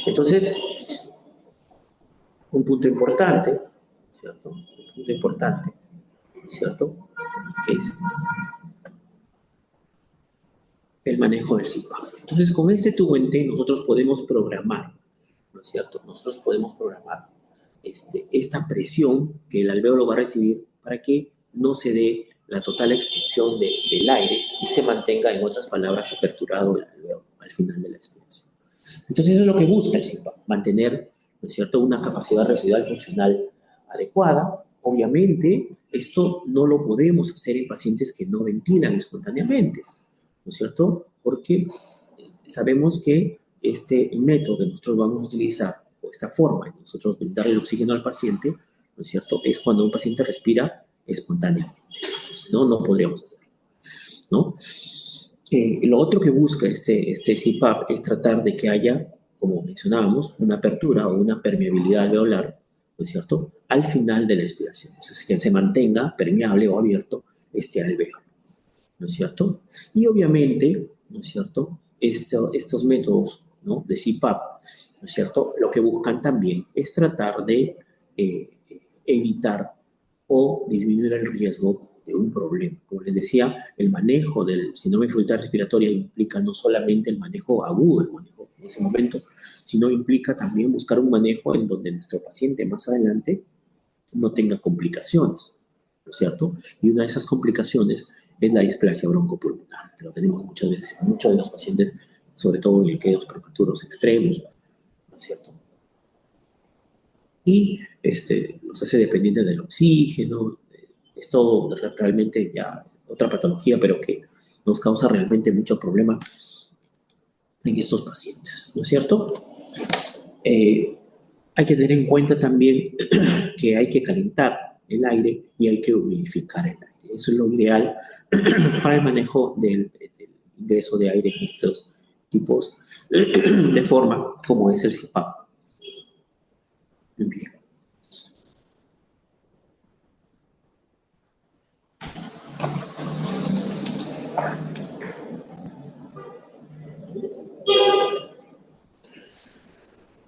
Entonces, un punto importante, ¿cierto?, un punto importante, ¿cierto?, es el manejo del CPAP. Entonces, con este tubo en T nosotros podemos programar, ¿no es cierto?, nosotros podemos programar esta presión que el alvéolo va a recibir para que no se dé la total expulsión del aire y se mantenga, en otras palabras, aperturado el alvéolo al final de la expiración. Entonces, eso es lo que busca el CPAP, mantener, ¿no es cierto?, una capacidad residual funcional adecuada. Obviamente, esto no lo podemos hacer en pacientes que no ventilan espontáneamente, ¿no es cierto? Porque sabemos que este método que nosotros vamos a utilizar, o esta forma de nosotros darle el oxígeno al paciente, ¿no es cierto?, es cuando un paciente respira espontáneamente. No, no podríamos hacerlo, ¿no? Lo otro que busca este CPAP es tratar de que haya, como mencionábamos, una apertura o una permeabilidad alveolar, ¿no es cierto?, al final de la expiración. O sea, que se mantenga permeable o abierto este alveolo, ¿no es cierto? Y obviamente, ¿no es cierto?, estos métodos, ¿no?, de CPAP, ¿no es cierto?, lo que buscan también es tratar de evitar o disminuir el riesgo de un problema. Como les decía, el manejo del síndrome de dificultad respiratoria implica no solamente el manejo agudo, el manejo en ese momento, sino implica también buscar un manejo en donde nuestro paciente más adelante no tenga complicaciones, ¿no es cierto? Y una de esas complicaciones es la displasia broncopulmonar, que lo tenemos muchas veces en muchos de los pacientes, sobre todo en liqueos prematuros extremos, ¿no es cierto? Y los hace dependientes del oxígeno, es todo realmente ya otra patología, pero que nos causa realmente mucho problema en estos pacientes, ¿no es cierto? Hay que tener en cuenta también que hay que calentar el aire y hay que humidificar el aire. Eso es lo ideal para el manejo del ingreso de aire en estos tipos de forma como es el CPAP. Muy bien.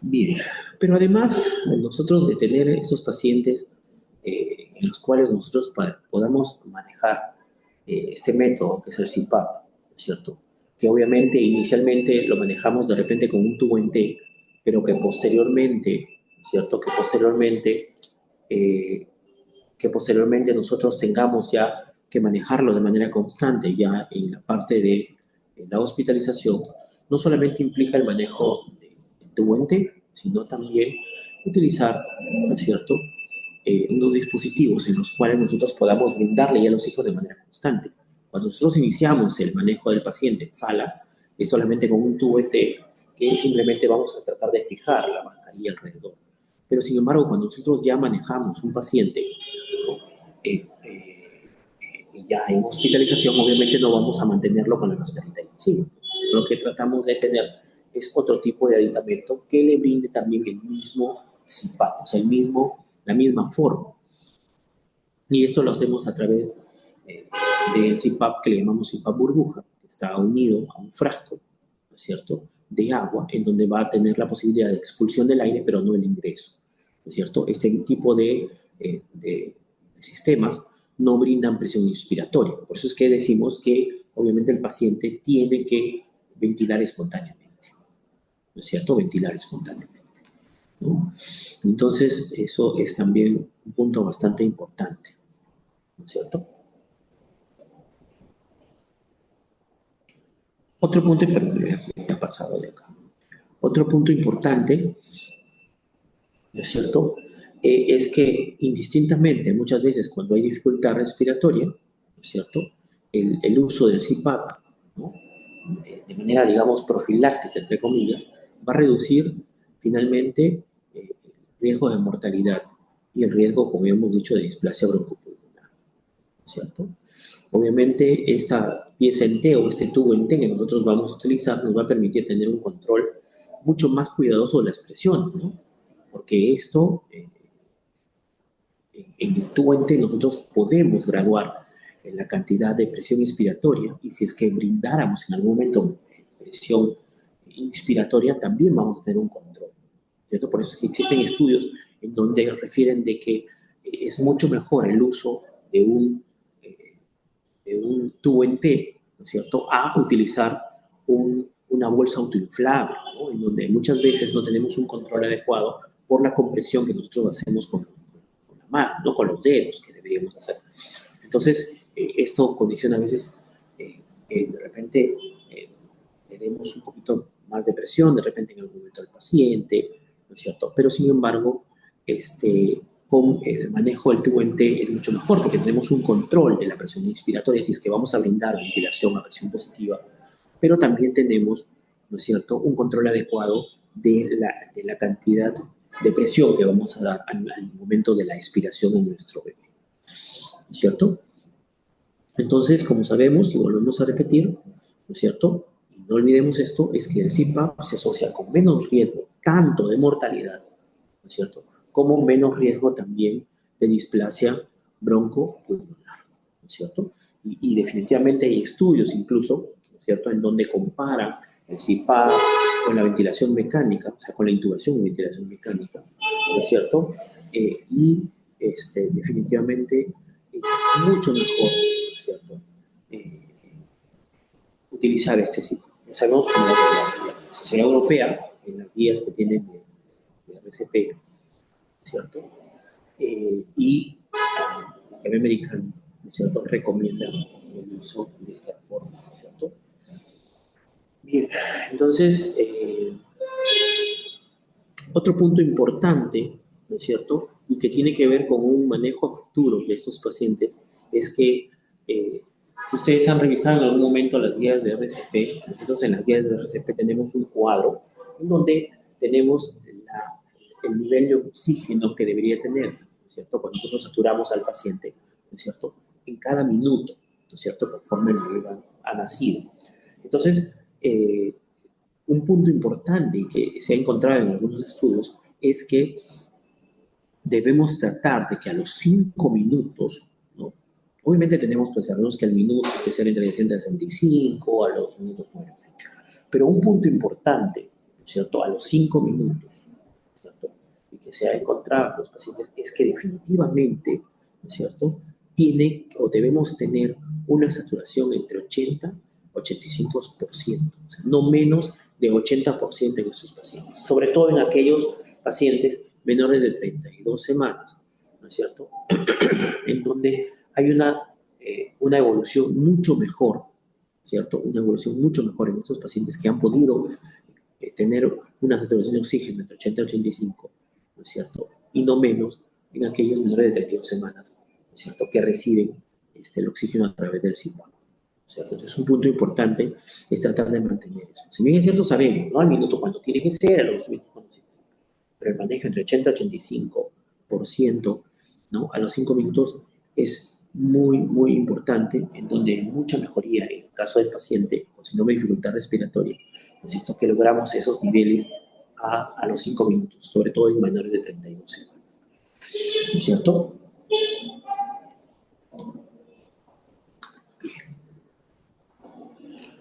Bien, pero además nosotros de tener esos pacientes en los cuales nosotros podamos manejar este método que es el CPAP, ¿cierto? Que obviamente inicialmente lo manejamos de repente con un tubo en T, pero que posteriormente, ¿cierto? Eh, que posteriormente nosotros tengamos ya que manejarlo de manera constante ya en la parte de la hospitalización, no solamente implica el manejo del tubo en T, sino también utilizar, ¿no es cierto?, unos dispositivos en los cuales nosotros podamos brindarle ya el oxígeno de manera constante. Cuando nosotros iniciamos el manejo del paciente en sala, es solamente con un tubo ET que simplemente vamos a tratar de fijar la mascarilla alrededor. Pero sin embargo, cuando nosotros ya manejamos un paciente, ¿no? Ya en hospitalización, obviamente no vamos a mantenerlo con la mascarita encima. Lo que tratamos de tener es otro tipo de aditamento que le brinde también el mismo CPAP, o sea, la misma forma. Y esto lo hacemos a través del CPAP que le llamamos CPAP burbuja, que está unido a un frasco, ¿no es cierto?, de agua, en donde va a tener la posibilidad de expulsión del aire, pero no el ingreso, ¿no es cierto? Este tipo de sistemas no brindan presión inspiratoria. Por eso es que decimos que, obviamente, el paciente tiene que ventilar espontáneamente, ¿no es cierto? Ventilar espontáneamente, ¿no? Entonces, eso es también un punto bastante importante, ¿no es cierto? Otro punto, perdón, me ha pasado de acá. Otro punto importante, ¿no es cierto? Es que indistintamente, muchas veces cuando hay dificultad respiratoria, ¿no es cierto? El uso del CPAP, ¿no? De manera, digamos, profiláctica, entre comillas, va a reducir finalmente el riesgo de mortalidad y el riesgo, como hemos dicho, de displasia broncopulmonar, ¿no es cierto? Obviamente, esta pieza en T o este tubo en T que nosotros vamos a utilizar nos va a permitir tener un control mucho más cuidadoso de las presiones, ¿no? Porque esto, en el tubo en T nosotros podemos graduar la cantidad de presión inspiratoria y si es que brindáramos en algún momento presión inspiratoria, también vamos a tener un control, ¿cierto? Por eso es que existen estudios en donde refieren de que es mucho mejor el uso de un tubo en T, ¿no es cierto?, a utilizar una bolsa autoinflable, ¿no? En donde muchas veces no tenemos un control adecuado por la compresión que nosotros hacemos con la mano, no con los dedos que deberíamos hacer. Entonces, esto condiciona a veces que de repente le demos un poquito más de presión, de repente en algún momento al paciente, ¿no es cierto? Pero sin embargo, con el manejo del tubo en T es mucho mejor porque tenemos un control de la presión inspiratoria, si es que vamos a brindar ventilación a presión positiva, pero también tenemos, ¿no es cierto?, un control adecuado de la cantidad de presión que vamos a dar al momento de la expiración en nuestro bebé, ¿no es cierto? Entonces, como sabemos, y volvemos a repetir, ¿no es cierto?, y no olvidemos esto, es que el CPAP se asocia con menos riesgo tanto de mortalidad, ¿no es cierto?, como menos riesgo también de displasia broncopulmonar, ¿no es cierto? Y definitivamente hay estudios incluso, ¿no es cierto?, en donde comparan el CPAP con la ventilación mecánica, o sea, con la intubación y ventilación mecánica, ¿no es cierto? Definitivamente es mucho mejor, ¿no es cierto?, utilizar este CPAP. Sabemos que la Sociedad Europea, en las guías que tienen de RCP, ¿cierto? Y la Academia Americana, ¿no es cierto?, recomienda el uso de esta forma, ¿no es cierto? Bien, entonces, otro punto importante, ¿no es cierto?, y que tiene que ver con un manejo futuro de estos pacientes, es que si ustedes han revisado en algún momento las guías de RCP, nosotros en las guías de RCP tenemos un cuadro en donde tenemos el nivel de oxígeno que debería tener, ¿no es cierto?, cuando nosotros saturamos al paciente, ¿no es cierto?, en cada minuto, ¿no es cierto?, conforme el bebé ha nacido. Entonces, un punto importante que se ha encontrado en algunos estudios es que debemos tratar de que a los 5 minutos, ¿no? Obviamente tenemos pues algunos que al minuto que ser entre 165 a los minutos 9, pero un punto importante, ¿no es cierto?, a los 5 minutos, ¿cierto?, y que se ha encontrado en los pacientes es que definitivamente, ¿no es cierto?, tiene o debemos tener una saturación entre 80 y 85%, o sea, no menos de 80% en estos pacientes, sobre todo en aquellos pacientes menores de 32 semanas, ¿no es cierto?, en donde hay una evolución mucho mejor, ¿cierto?, una evolución mucho mejor en estos pacientes que han podido tener una saturación de oxígeno entre 80 y 85, ¿no es cierto?, y no menos en aquellos menores de 32 semanas, ¿no es cierto?, que reciben el oxígeno a través del CPAP. ¿cierto? Entonces, un punto importante es tratar de mantener eso. Si bien es cierto, sabemos, ¿no? Al minuto cuando tiene que ser, a los minutos cuando tiene que ser. Pero el manejo entre 80 y 85%, ¿no? A los 5 minutos es muy, muy importante, en donde hay mucha mejoría en el caso del paciente con síndrome de dificultad respiratoria, ¿no es cierto? Que logramos esos niveles a los 5 minutos, sobre todo en menores de 32 semanas, ¿no es cierto?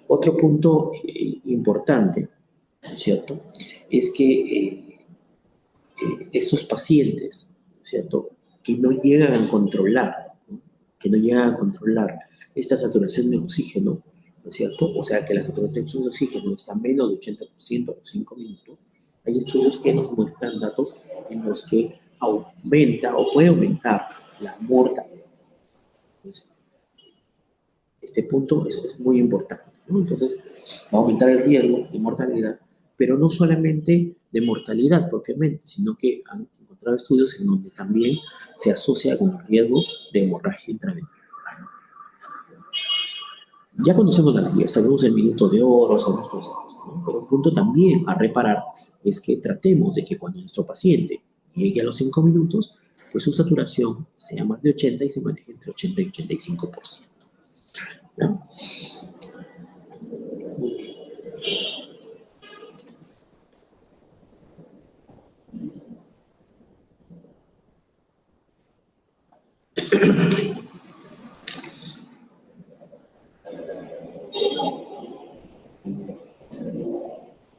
Otro punto importante, ¿no es cierto? Es que estos pacientes, ¿no es cierto? Que no llegan a controlar, ¿no? Que no llegan a controlar esta saturación de oxígeno, ¿no es cierto? O sea, que la saturación de oxígeno está menos de 80% a los 5 minutos. Hay estudios que nos muestran datos en los que aumenta o puede aumentar la mortalidad. Entonces, este punto es muy importante, ¿no? Entonces, va a aumentar el riesgo de mortalidad, pero no solamente de mortalidad propiamente, sino que han encontrado estudios en donde también se asocia con el riesgo de hemorragia intraventricular. Ya conocemos las guías, sabemos el minuto de oro, sabemos todas esas cosas, ¿no? Pero un punto también a reparar es que tratemos de que cuando nuestro paciente llegue a los 5 minutos, pues su saturación sea más de 80 y se maneje entre 80 y 85%. ¿No?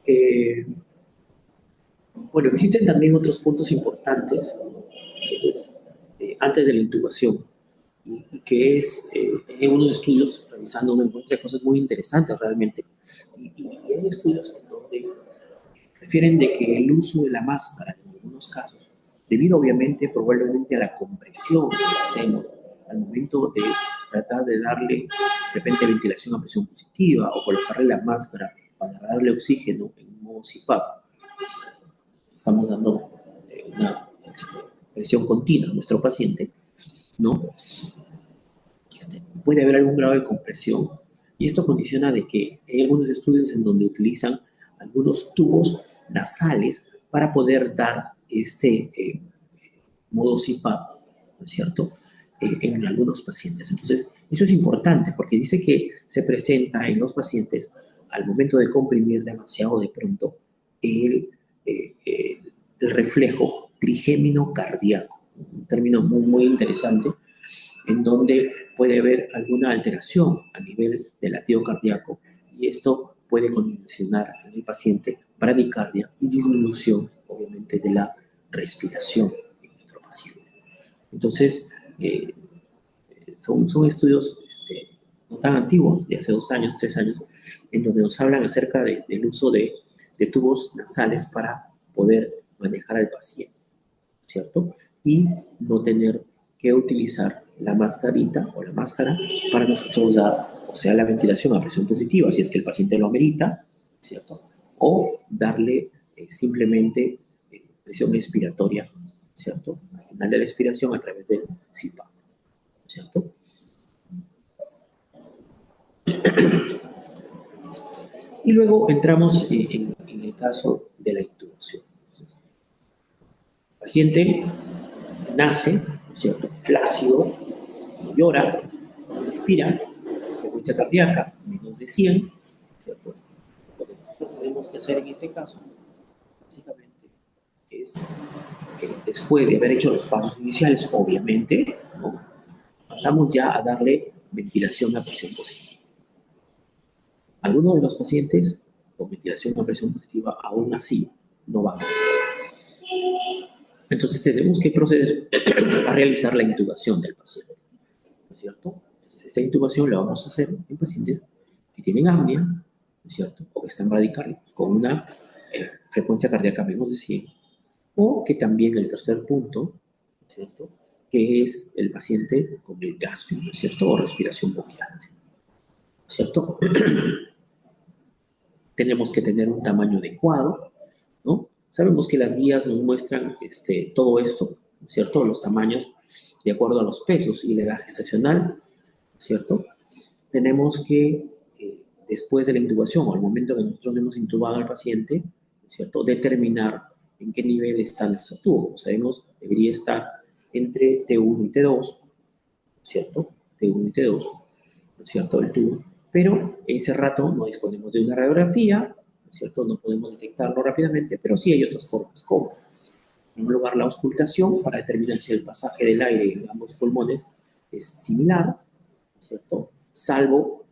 Eh, bueno, existen también otros puntos importantes, entonces, antes de la intubación, y que es, en unos estudios, revisando, uno encuentra cosas muy interesantes realmente, y hay estudios en donde refieren de que el uso de la máscara, en algunos casos, debido obviamente, probablemente a la compresión que hacemos al momento de tratar de darle, de repente, ventilación a presión positiva o colocarle la máscara para darle oxígeno en modo CPAP, estamos dando una presión continua a nuestro paciente, ¿no? Puede haber algún grado de compresión y esto condiciona de que hay algunos estudios en donde utilizan algunos tubos nasales para poder dar este modo CPAP, ¿no es cierto? En algunos pacientes. Entonces, eso es importante porque dice que se presenta en los pacientes al momento de comprimir demasiado de pronto el, eh, eh, el reflejo trigémino cardíaco, un término muy, muy interesante, en donde puede haber alguna alteración a nivel del latido cardíaco y esto puede condicionar en el paciente bradicardia y disminución, obviamente, de la respiración en nuestro paciente. Entonces, son estudios no tan antiguos, de hace 2 años, 3 años, en donde nos hablan acerca del uso de tubos nasales para poder manejar al paciente, ¿cierto? Y no tener que utilizar la mascarita o la máscara para nosotros dar, o sea, la ventilación a presión positiva, si es que el paciente lo amerita, ¿cierto? O darle simplemente presión expiratoria, ¿cierto? Al final de la expiración a través del CPAP, ¿cierto? Y luego entramos en el caso de la intubación. El paciente nace, ¿cierto? Flácido, no llora, no respira, frecuencia cardíaca menos de 100, ¿cierto? Lo que nosotros tenemos que hacer en ese caso, básicamente, es que después de haber hecho los pasos iniciales, obviamente, ¿no? Pasamos ya a darle ventilación a presión positiva. Algunos de los pacientes con ventilación a presión positiva aún así no van a morir. Entonces tenemos que proceder a realizar la intubación del paciente, ¿no es cierto? Entonces esta intubación la vamos a hacer en pacientes que tienen apnea, ¿no es cierto? O que están bradicárnicos con una frecuencia cardíaca menos de 100, o que también el tercer punto, ¿no es cierto? Que es el paciente con el gaspio, ¿no es cierto? O respiración boqueante, ¿no es cierto? Tenemos que tener un tamaño adecuado, ¿no? Sabemos que las guías nos muestran todo esto, ¿cierto? Los tamaños de acuerdo a los pesos y la edad gestacional, ¿cierto? tenemos que, después de la intubación o al momento que nosotros hemos intubado al paciente, ¿cierto?, determinar en qué nivel está nuestro tubo. Como sabemos, debería estar entre T1 y T2, ¿cierto? T1 y T2, ¿no es cierto?, el tubo. Pero ese rato no disponemos de una radiografía, ¿no es cierto? No podemos detectarlo rápidamente, pero sí hay otras formas, como, en primer lugar, la auscultación para determinar si el pasaje del aire en ambos pulmones es similar, ¿cierto? Salvo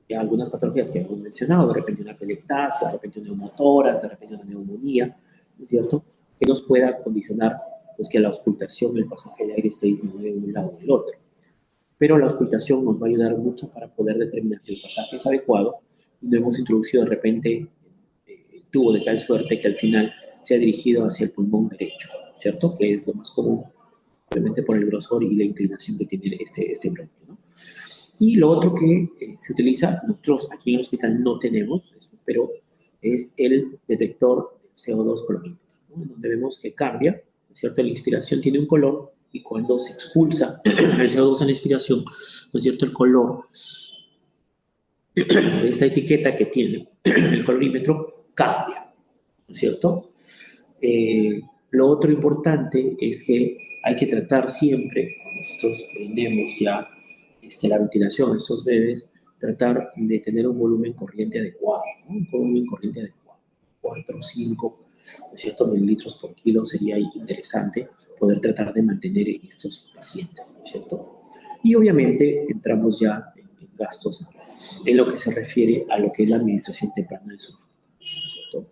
ya algunas patologías que hemos mencionado, de repente una atelectasia, de repente un neumotórax, de repente una neumonía, ¿no es cierto?, que nos pueda condicionar pues, que la auscultación, el pasaje de aire esté disminuido de un lado o del otro. Pero la auscultación nos va a ayudar mucho para poder determinar si el pasaje es adecuado y no hemos introducido de repente el tubo de tal suerte que al final sea dirigido hacia el pulmón derecho, ¿cierto?, que es lo más común, obviamente por el grosor y la inclinación que tiene este bronquio, ¿no? Y lo otro que se utiliza, nosotros aquí en el hospital no tenemos eso, pero es el detector de CO2 colorimétrico, ¿no?, en donde vemos que cambia, ¿no es cierto? La inspiración tiene un color y cuando se expulsa el CO2 en la inspiración, ¿no es cierto?, el color de esta etiqueta que tiene el colorímetro cambia, ¿no es cierto? Lo otro importante es que hay que tratar siempre, cuando nosotros brindemos ya la ventilación a estos bebés, tratar de tener un volumen corriente adecuado, ¿no? Un volumen corriente adecuado, 4 o 5, ¿no es cierto?, mililitros por kilo sería interesante poder tratar de mantener en estos pacientes, ¿no es cierto? Y obviamente entramos ya en gastos en lo que se refiere a lo que es la administración temprana del surfactante, ¿no es cierto?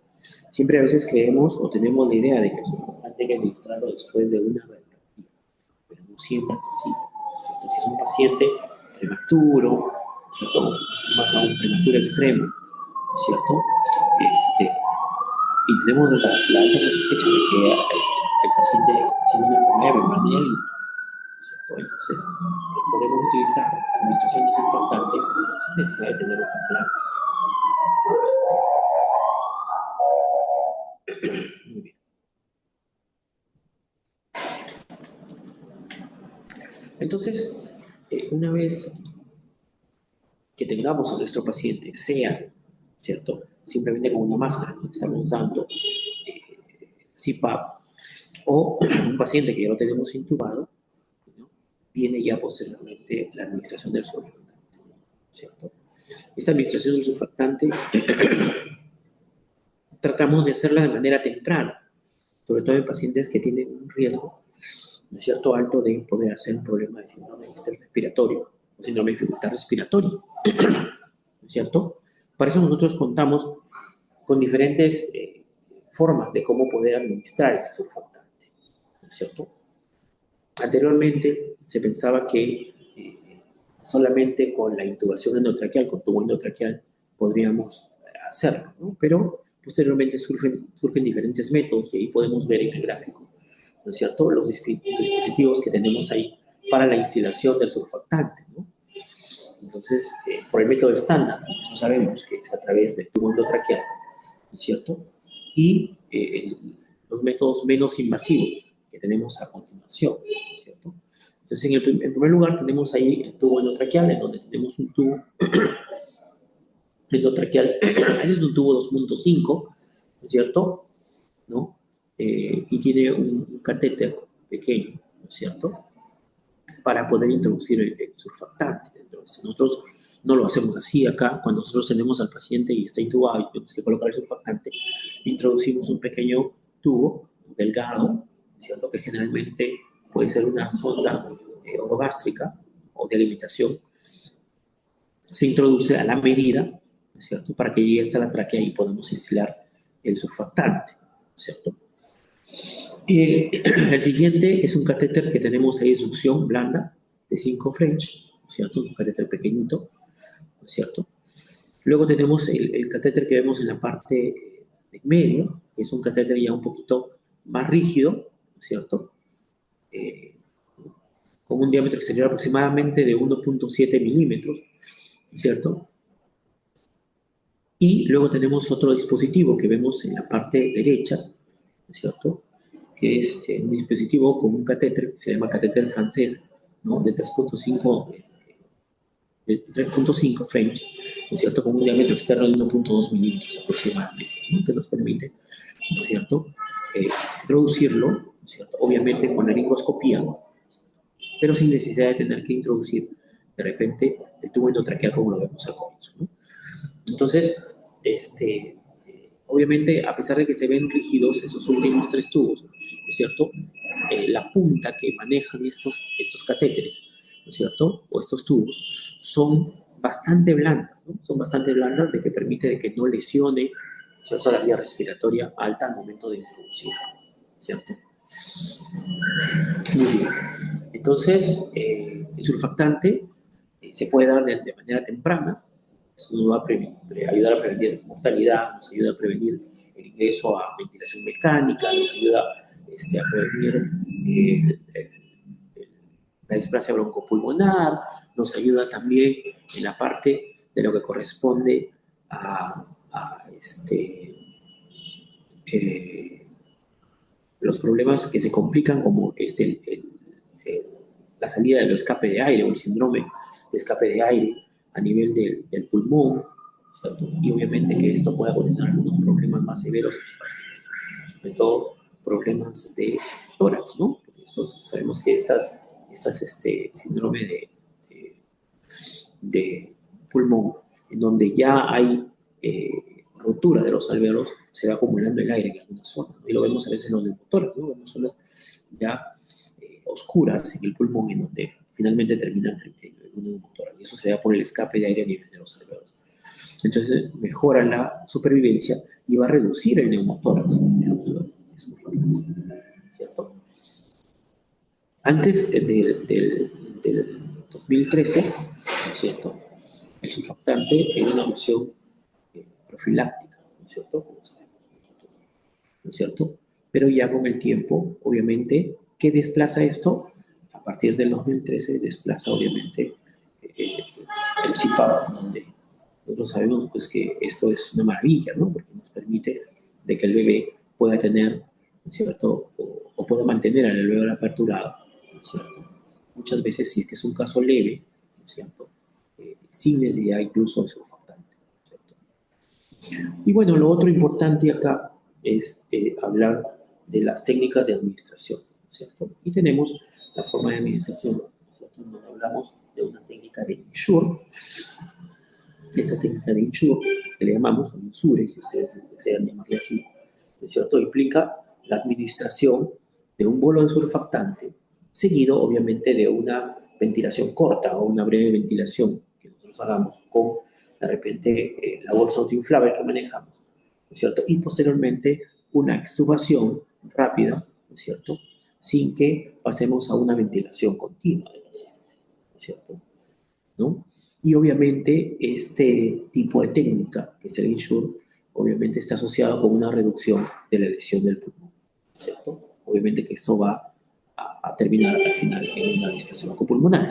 Siempre a veces creemos o tenemos la idea de que el surfactante hay que administrarlo después de una radiografía, pero no siempre es así, ¿cierto? Si es un paciente prematuro, ¿cierto?, más aún prematuro extremo, ¿cierto?, y tenemos la alta sospecha de que el paciente está haciendo una enfermedad membrana, ¿cierto? Entonces, podemos utilizar la administración de surfactante sin necesidad de tener una placa. Muy bien. Entonces, una vez que tengamos a nuestro paciente, sea, ¿cierto?, simplemente con una máscara que estamos usando, CPAP, o un paciente que ya lo tenemos intubado, ¿no?, viene ya posteriormente la administración del surfactante, ¿cierto? Esta administración del surfactante tratamos de hacerla de manera temprana, sobre todo en pacientes que tienen un riesgo, ¿no es cierto?, alto de poder hacer un problema de síndrome respiratorio o síndrome de dificultad respiratoria, ¿no es cierto? Para eso nosotros contamos con diferentes formas de cómo poder administrar ese surfactante, ¿no es cierto? Anteriormente se pensaba que solamente con la intubación endotraqueal, con tubo endotraqueal, podríamos hacerlo, ¿no? Pero posteriormente surgen diferentes métodos y ahí podemos ver en el gráfico, ¿no es cierto?, los dispositivos que tenemos ahí para la instilación del surfactante, ¿no? Entonces, por el método estándar, nosotros sabemos que es a través del tubo endotraqueal, ¿no es cierto?, y los métodos menos invasivos que tenemos a continuación, ¿no es cierto? Entonces, en primer lugar, tenemos ahí el tubo endotraqueal, en donde tenemos un tubo endotraqueal, ese es un tubo 2.5, ¿no es cierto?, ¿no? Y tiene un catéter pequeño, ¿no es cierto?, para poder introducir el surfactante dentro de esto. Nosotros no lo hacemos así acá. Cuando nosotros tenemos al paciente y está intubado y tenemos que colocar el surfactante, introducimos un pequeño tubo delgado, ¿cierto?, que generalmente puede ser una sonda orogástrica o de alimentación. Se introduce a la medida, ¿no es cierto?, para que llegue hasta la tráquea y podamos instilar el surfactante, ¿no es cierto? El siguiente es un catéter que tenemos ahí de succión blanda de 5 French, ¿no es cierto?, un catéter pequeñito, ¿no es cierto? Luego tenemos el catéter que vemos en la parte de medio, que es un catéter ya un poquito más rígido, ¿no es cierto?, con un diámetro exterior aproximadamente de 1.7 milímetros, ¿no es cierto? Y luego tenemos otro dispositivo que vemos en la parte derecha, ¿no es cierto?, que es un dispositivo con un catéter, se llama catéter francés, ¿no?, de 3.5 de 3.5 French, ¿no es cierto?, con un diámetro externo de 1.2 milímetros aproximadamente, ¿no?, que nos permite, ¿no es cierto?, introducirlo, ¿no es cierto?, obviamente con la laringoscopía, pero sin necesidad de tener que introducir de repente el tubo endotraqueal como lo vemos al comienzo, ¿no? Entonces, obviamente, a pesar de que se ven rígidos esos últimos tres tubos, ¿no es cierto?, la punta que manejan estos catéteres, ¿no es cierto?, o estos tubos, son bastante blandas, ¿no? Son bastante blandas, de que permite de que no lesione, ¿no es cierto?, la vía respiratoria alta al momento de introducir, ¿cierto? Muy bien. Entonces, el surfactante se puede dar de manera temprana. Eso nos va a ayudar a prevenir mortalidad, nos ayuda a prevenir el ingreso a ventilación mecánica, nos ayuda a prevenir la displasia broncopulmonar, nos ayuda también en la parte de lo que corresponde a los problemas que se complican, como es la salida del escape de aire o el síndrome de escape de aire a nivel del pulmón, ¿cierto? Y obviamente que esto puede ocasionar algunos problemas más severos en el paciente, sobre todo problemas de tórax, ¿no? Sabemos que síndrome de pulmón, en donde ya hay rotura de los alveolos, se va acumulando el aire en alguna zona, ¿no? Y lo vemos a veces en los neumotórax, ¿no? Vemos zonas ya oscuras en el pulmón, en donde finalmente terminan en un neumotórax. Y eso se da por el escape de aire a nivel de los alveolos. Entonces mejora la supervivencia y va a reducir el neumotórax. Es muy fácil, ¿cierto? Antes del 2013, ¿no es cierto?, el surfactante era una opción profiláctica, ¿no es cierto?, como sabemos nosotros, ¿no es cierto? Pero ya con el tiempo, obviamente, ¿qué desplaza esto? A partir del 2013 desplaza, obviamente, el CPAP, donde nosotros sabemos pues, que esto es una maravilla, ¿no? Porque nos permite de que el bebé pueda tener, ¿no es cierto?, o pueda mantener al alveolo aperturado, ¿no es cierto? Muchas veces, si es que es un caso leve, ¿no es cierto?, sin necesidad incluso de surfactante, ¿cierto? Y bueno, lo otro importante acá es hablar de las técnicas de administración, ¿cierto? Y tenemos la forma de administración, ¿cierto?, donde hablamos de una técnica de INSURE. Esta técnica de INSURE, que le llamamos INSURE, si ustedes desean llamarle así, ¿no es cierto?, implica la administración de un bolo de surfactante, seguido obviamente de una ventilación corta o una breve ventilación que nosotros hagamos con, de repente, la bolsa autoinflable que manejamos, ¿no es cierto?, y posteriormente una extubación rápida, ¿no es cierto?, sin que pasemos a una ventilación continua del paciente, ¿no es cierto?, ¿no? Y obviamente este tipo de técnica, que es el INSURE, obviamente está asociado con una reducción de la lesión del pulmón, ¿cierto? Obviamente que esto va a terminar al final en una displasia pulmonar,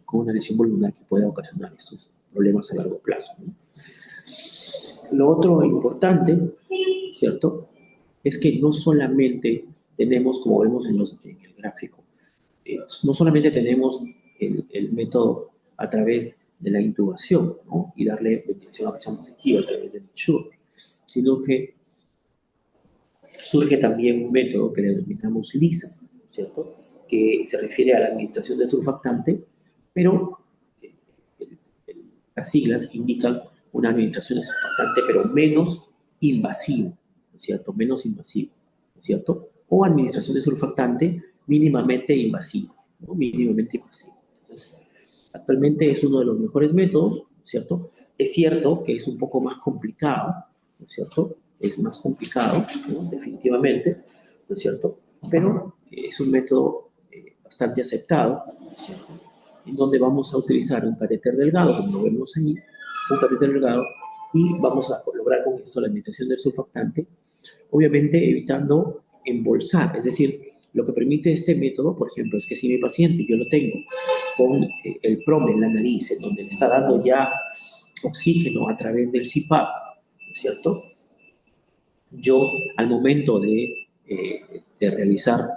con una lesión pulmonar que puede ocasionar estos problemas a largo plazo, ¿no? Lo otro importante, ¿cierto?, es que no solamente tenemos, como vemos en el gráfico, no solamente tenemos el método a través de la intubación, ¿no?, y darle ventilación a presión positiva a través del INSURE, sino que surge también un método que denominamos LISA, ¿cierto?, que se refiere a la administración de surfactante, pero las siglas indican una administración de surfactante, pero menos invasiva, ¿no es cierto?, menos invasiva, ¿no es cierto?, o administración de surfactante mínimamente invasiva, ¿no?, mínimamente invasiva. Entonces, actualmente es uno de los mejores métodos, ¿no es cierto? Es cierto que es un poco más complicado, ¿no es cierto? Es más complicado, ¿no?, definitivamente, ¿no es cierto? Pero es un método bastante aceptado, ¿no es cierto?, en donde vamos a utilizar un catéter delgado, como lo vemos ahí, un catéter delgado, y vamos a lograr con esto la administración del surfactante, obviamente evitando embolsar, es decir, lo que permite este método, por ejemplo, es que si mi paciente, yo lo tengo con el PROM en la nariz, en donde le está dando ya oxígeno a través del CPAP, ¿no es cierto?, yo al momento de realizar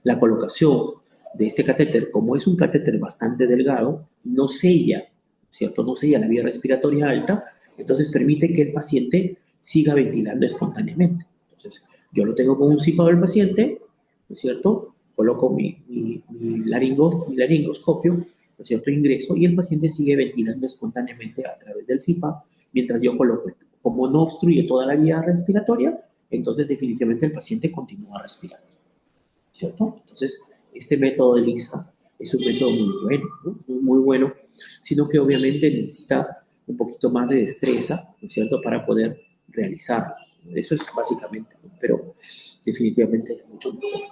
la colocación de este catéter, como es un catéter bastante delgado, no sella, ¿cierto? No sella la vía respiratoria alta, entonces permite que el paciente siga ventilando espontáneamente. Entonces, yo lo tengo con un CPAP del paciente, ¿no es cierto? Coloco mi laringoscopio, ¿no es cierto? Ingreso y el paciente sigue ventilando espontáneamente a través del CPAP mientras yo coloco. Como no obstruye toda la vía respiratoria, entonces definitivamente el paciente continúa respirando, ¿cierto? Entonces, este método de LISA es un método muy bueno, ¿no? Muy bueno, sino que obviamente necesita un poquito más de destreza, ¿no es cierto?, para poder realizarlo. Eso es básicamente, ¿no? Pero definitivamente es mucho mejor.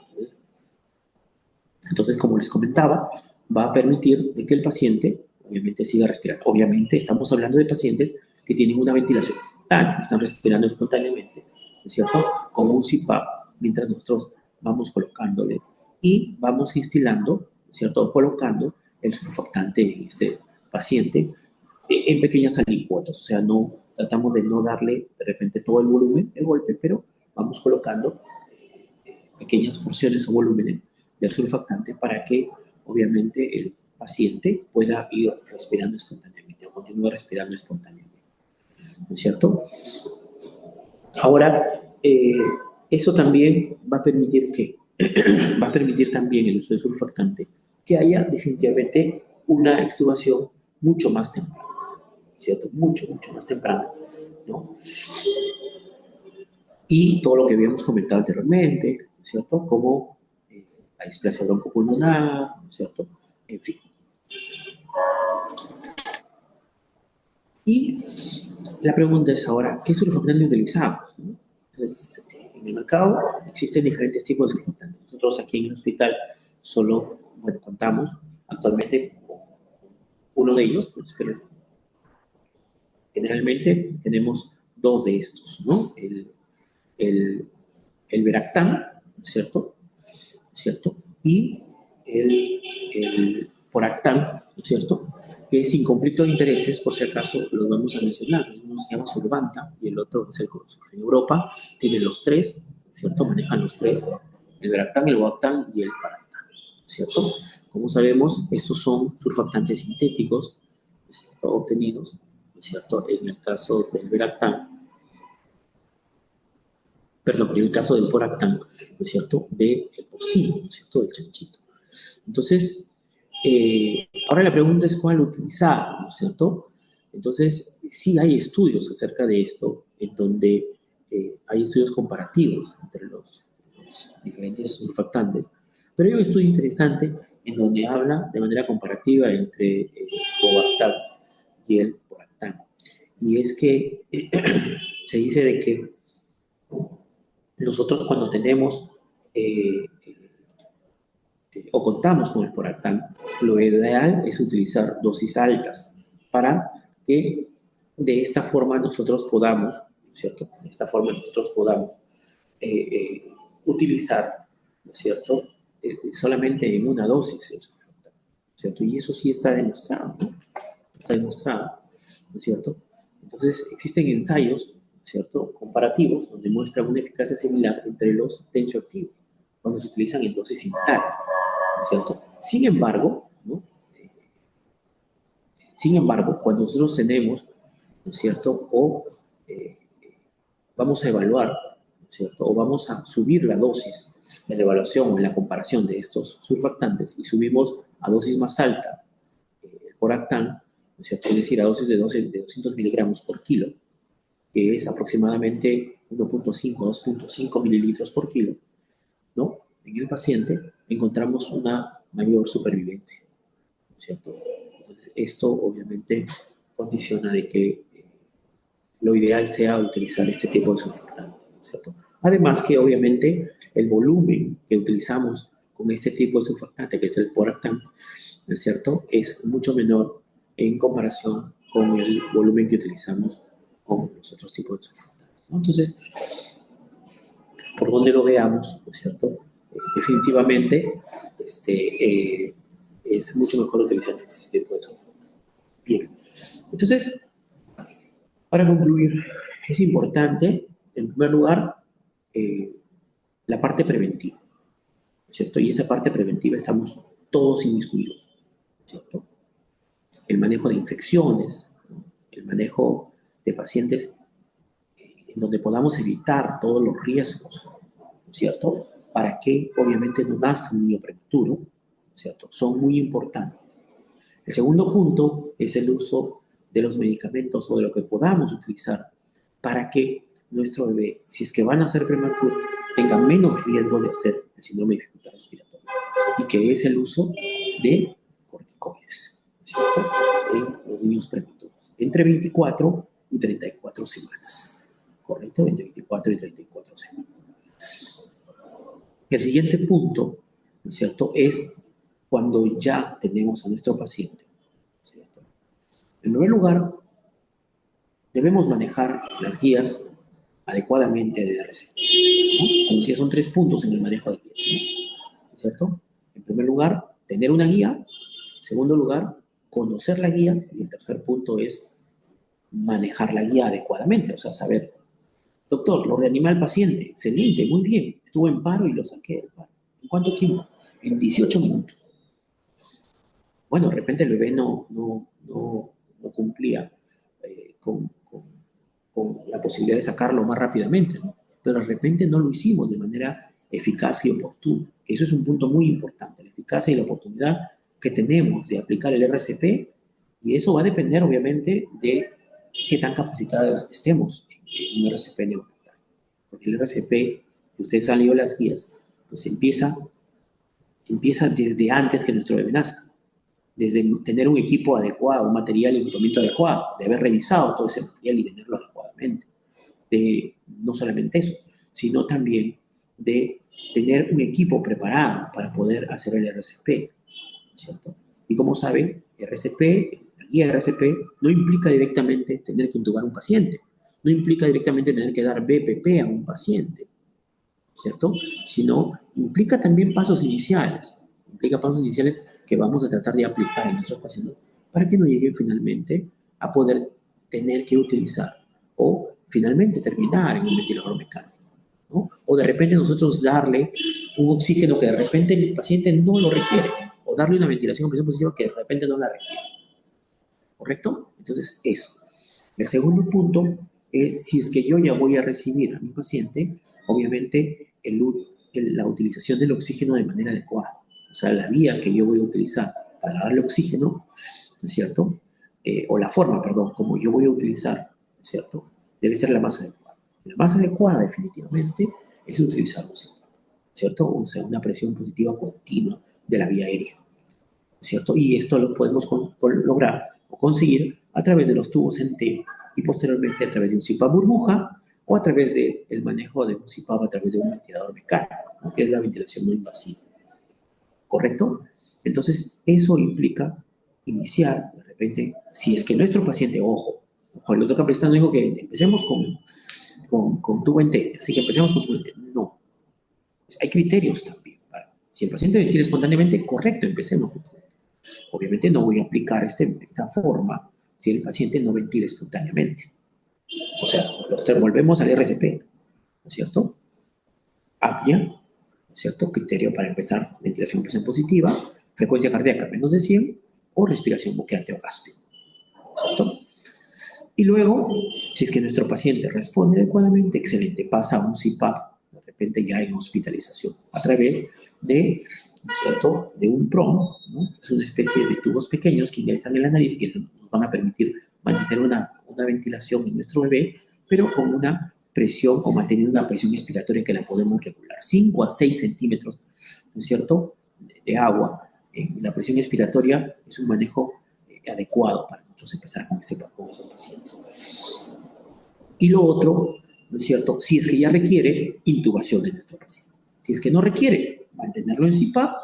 Entonces, como les comentaba, va a permitir de que el paciente obviamente siga respirando. Obviamente estamos hablando de pacientes que tienen una ventilación espontánea, están respirando espontáneamente, ¿no es cierto?, con un CPAP, mientras nosotros vamos colocándole y vamos instilando, ¿cierto?, o colocando el surfactante en este paciente en pequeñas alicuotas, o sea, no tratamos de no darle de repente todo el volumen, el golpe, pero vamos colocando pequeñas porciones o volúmenes del surfactante para que obviamente el paciente pueda ir respirando espontáneamente o continúe respirando espontáneamente, ¿no es cierto? Ahora, eso también va a permitir que, va a permitir también el uso de surfactante, que haya definitivamente una extubación mucho más temprana, ¿cierto? Mucho más temprana, ¿no? Y todo lo que habíamos comentado anteriormente, ¿cierto? Como la displasia broncopulmonar, ¿cierto? En fin. Y la pregunta es ahora, ¿qué surfactante utilizamos? Entonces, en el mercado existen diferentes tipos de surfactantes. Nosotros aquí en el hospital solo, bueno, contamos actualmente con uno de ellos, pues, pero generalmente tenemos dos de estos, ¿no? El, el Veractam, ¿cierto? ¿Cierto? Y el Poractam, ¿no es cierto? Que sin conflicto de intereses, por si acaso los vamos a mencionar. Uno se llama Survanta y el otro es el Corosur. En Europa tienen los tres, ¿cierto? Manejan los tres, el Veractam, el Boactam y el Paractam, ¿cierto? Como sabemos, estos son surfactantes sintéticos, ¿cierto?, obtenidos, ¿cierto? En el caso del Veractam, perdón, en el caso del Poractam, ¿no es cierto?, del porcino, ¿no es cierto?, del chanchito. Entonces, ahora la pregunta es cuál utilizar, ¿no es cierto? Entonces, sí hay estudios acerca de esto, en donde hay estudios comparativos entre los diferentes surfactantes, pero hay un estudio interesante en donde habla de manera comparativa entre el Boactam y el Poractam. Y es que se dice de que nosotros cuando tenemos o contamos con el Poractam, lo ideal es utilizar dosis altas para que de esta forma nosotros podamos, ¿cierto? De esta forma nosotros podamos eh, eh, utilizar, ¿no es cierto?, solamente en una dosis el surfactante, ¿cierto? Y eso sí está demostrado, ¿no? Está demostrado, ¿no es cierto? Entonces, existen ensayos, ¿cierto?, comparativos, donde muestran una eficacia similar entre los tensioactivos, cuando se utilizan en dosis similares, ¿no es cierto? Sin embargo, ¿no? Sin embargo, cuando nosotros tenemos, ¿no es cierto?, o vamos a evaluar, ¿no es cierto?, o vamos a subir la dosis en la evaluación o en la comparación de estos surfactantes y subimos a dosis más alta el Poractam, ¿no es cierto?, es decir, a dosis de 200 miligramos por kilo, que es aproximadamente 1.5 a 2.5 mililitros por kilo, ¿no? En el paciente encontramos una mayor supervivencia, ¿no es cierto? Entonces, esto obviamente condiciona de que lo ideal sea utilizar este tipo de surfactante, ¿no es cierto? Además que obviamente el volumen que utilizamos con este tipo de surfactante, que es el Poractam, ¿no es cierto?, es mucho menor en comparación con el volumen que utilizamos con los otros tipos de surfactantes, ¿no? Entonces, por donde lo veamos, ¿no es cierto?, definitivamente es mucho mejor utilizar este tipo de surfactante. Bien, entonces, para concluir, es importante, en primer lugar, la parte preventiva, ¿cierto? Y esa parte preventiva estamos todos inmiscuidos, ¿cierto? El manejo de infecciones, ¿no? El manejo de pacientes en donde podamos evitar todos los riesgos, ¿cierto? Para que obviamente no nazca un niño prematuro, ¿cierto? Son muy importantes. El segundo punto es el uso de los medicamentos o de lo que podamos utilizar para que nuestro bebé, si es que van a ser prematuros, tenga menos riesgo de hacer el síndrome de dificultad respiratoria, y que es el uso de corticoides, ¿cierto? En los niños prematuros, entre 24 y 34 semanas, ¿correcto? Entre 24 y 34 semanas. El siguiente punto, ¿no es cierto?, es cuando ya tenemos a nuestro paciente, ¿cierto? En primer lugar, debemos manejar las guías adecuadamente de RCP, ¿no? Como decía, son 3 puntos en el manejo de guías, ¿no? ¿Cierto? En primer lugar, tener una guía. En segundo lugar, conocer la guía. Y el tercer punto es manejar la guía adecuadamente, o sea, saber, doctor, lo reanimé al paciente, excelente, muy bien, estuvo en paro y lo saqué del paro. ¿En cuánto tiempo? En 18 minutos. Bueno, de repente el bebé no cumplía con la posibilidad de sacarlo más rápidamente, ¿no? Pero de repente no lo hicimos de manera eficaz y oportuna. Eso es un punto muy importante, la eficacia y la oportunidad que tenemos de aplicar el RCP, y eso va a depender obviamente de qué tan capacitados estemos en un RCP neonatal. Porque el RCP, si ustedes han leído las guías, pues empieza desde antes que nuestro bebé nazca, desde tener un equipo adecuado, un material y equipamiento adecuado, de haber revisado todo ese material y tenerlo adecuadamente. De no solamente eso, sino también de tener un equipo preparado para poder hacer el RCP, ¿cierto? Y como saben, RCP, la guía RCP, no implica directamente tener que intubar a un paciente, no implica directamente tener que dar BPP a un paciente, ¿cierto? Sino implica también pasos iniciales, que vamos a tratar de aplicar en nuestros pacientes para que no lleguen finalmente a poder tener que utilizar o finalmente terminar en un ventilador mecánico, ¿no? O de repente nosotros darle un oxígeno que de repente el paciente no lo requiere, o darle una ventilación con presión positiva que de repente no la requiere, ¿correcto? Entonces, eso. El segundo punto es, si es que yo ya voy a recibir a mi paciente, obviamente la utilización del oxígeno de manera adecuada. O sea, la vía que yo voy a utilizar para darle oxígeno, ¿no es cierto? O la forma, perdón, como yo voy a utilizar, ¿no es cierto? Debe ser la más adecuada. La más adecuada, definitivamente, es utilizar oxígeno, ¿cierto? O sea, una presión positiva continua de la vía aérea, ¿cierto? Y esto lo podemos lograr o conseguir a través de los tubos en T y posteriormente a través de un CPAP burbuja o a través del manejo de un CPAP a través de un ventilador mecánico, ¿no?, que es la ventilación no invasiva, ¿correcto? Entonces, eso implica iniciar, de repente, si es que nuestro paciente, ojo, el doctor Capistrano dijo que empecemos con tubo en T, así que empecemos con tubo en T. No, pues hay criterios también. Si el paciente ventila espontáneamente, correcto, empecemos con tubo en T. Obviamente no voy a aplicar esta forma si el paciente no ventila espontáneamente. O sea, volvemos al RCP, ¿no es cierto? Apnea, ¿no es cierto? Criterio para empezar, ventilación presión positiva, frecuencia cardíaca menos de 100 o respiración boqueante o gaspio, ¿cierto? Y luego, si es que nuestro paciente responde adecuadamente, excelente, pasa a un CPAP, de repente ya en hospitalización, a través de, ¿no es cierto?, de un PROM, ¿no? Es una especie de tubos pequeños que ingresan en la nariz y que nos van a permitir mantener una ventilación en nuestro bebé, pero con una presión o manteniendo una presión inspiratoria que la podemos regular. 5 a 6 centímetros, ¿no es cierto?, de agua. La presión inspiratoria es un manejo adecuado para nosotros empezar con esos pacientes. Y lo otro, ¿no es cierto?, si es que ya requiere intubación de nuestro paciente. Si es que no requiere, mantenerlo en CPAP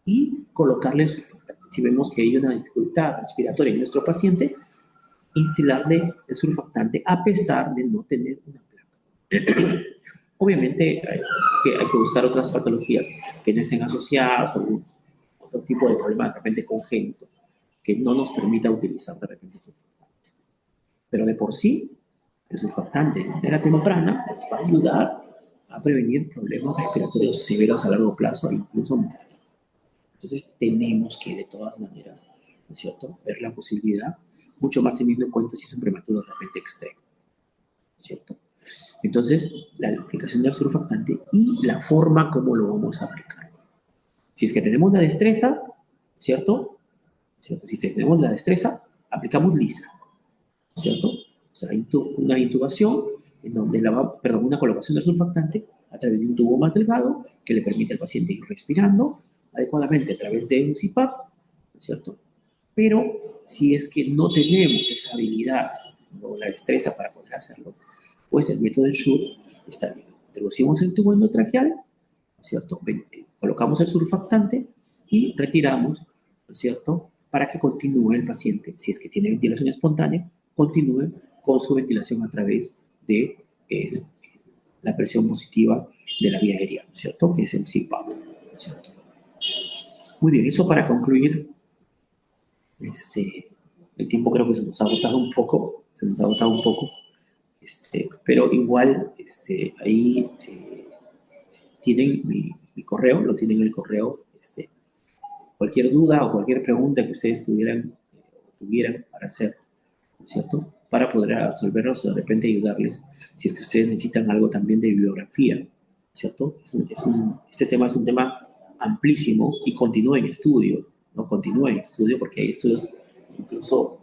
y colocarle el surfactante. Si vemos que hay una dificultad respiratoria en nuestro paciente, instilarle el surfactante a pesar de no tener una placa. Obviamente hay que buscar otras patologías que no estén asociadas a otro tipo de problema de repente congénito que no nos permita utilizar de repente el surfactante. Pero de por sí, el surfactante de manera temprana nos va a ayudar a prevenir problemas respiratorios severos a largo plazo e incluso mortalidad. Entonces tenemos que, de todas maneras, ¿no es cierto?, ver la posibilidad, mucho más teniendo en cuenta si es un prematuro de repente extremo, ¿no es cierto? Entonces, la aplicación del surfactante y la forma como lo vamos a aplicar. Si es que tenemos la destreza, ¿cierto? ¿Cierto? Si tenemos la destreza, aplicamos lisa, ¿cierto? O sea, una intubación, en donde una colocación del surfactante a través de un tubo más delgado que le permite al paciente ir respirando adecuadamente a través de un CPAP, ¿no es cierto? Pero si es que no tenemos esa habilidad o la destreza para poder hacerlo, pues el método Ensure está bien. Introducimos el tubo endotraqueal, ¿no es cierto? Colocamos el surfactante y retiramos, ¿no es cierto?, para que continúe el paciente, si es que tiene ventilación espontánea, continúe con su ventilación a través de la presión positiva de la vía aérea, ¿no es cierto?, que es el CPAP, ¿no es cierto? Muy bien, eso para concluir, el tiempo creo que se nos ha agotado un poco, pero igual ahí tienen mi correo, lo tienen el correo, cualquier duda o cualquier pregunta que ustedes tuvieran para hacer, ¿no es cierto?, para poder absolverlos o de repente ayudarles, si es que ustedes necesitan algo también de bibliografía, ¿cierto? Este tema es un tema amplísimo y continúa en estudio, ¿no? Continúa en estudio porque hay estudios incluso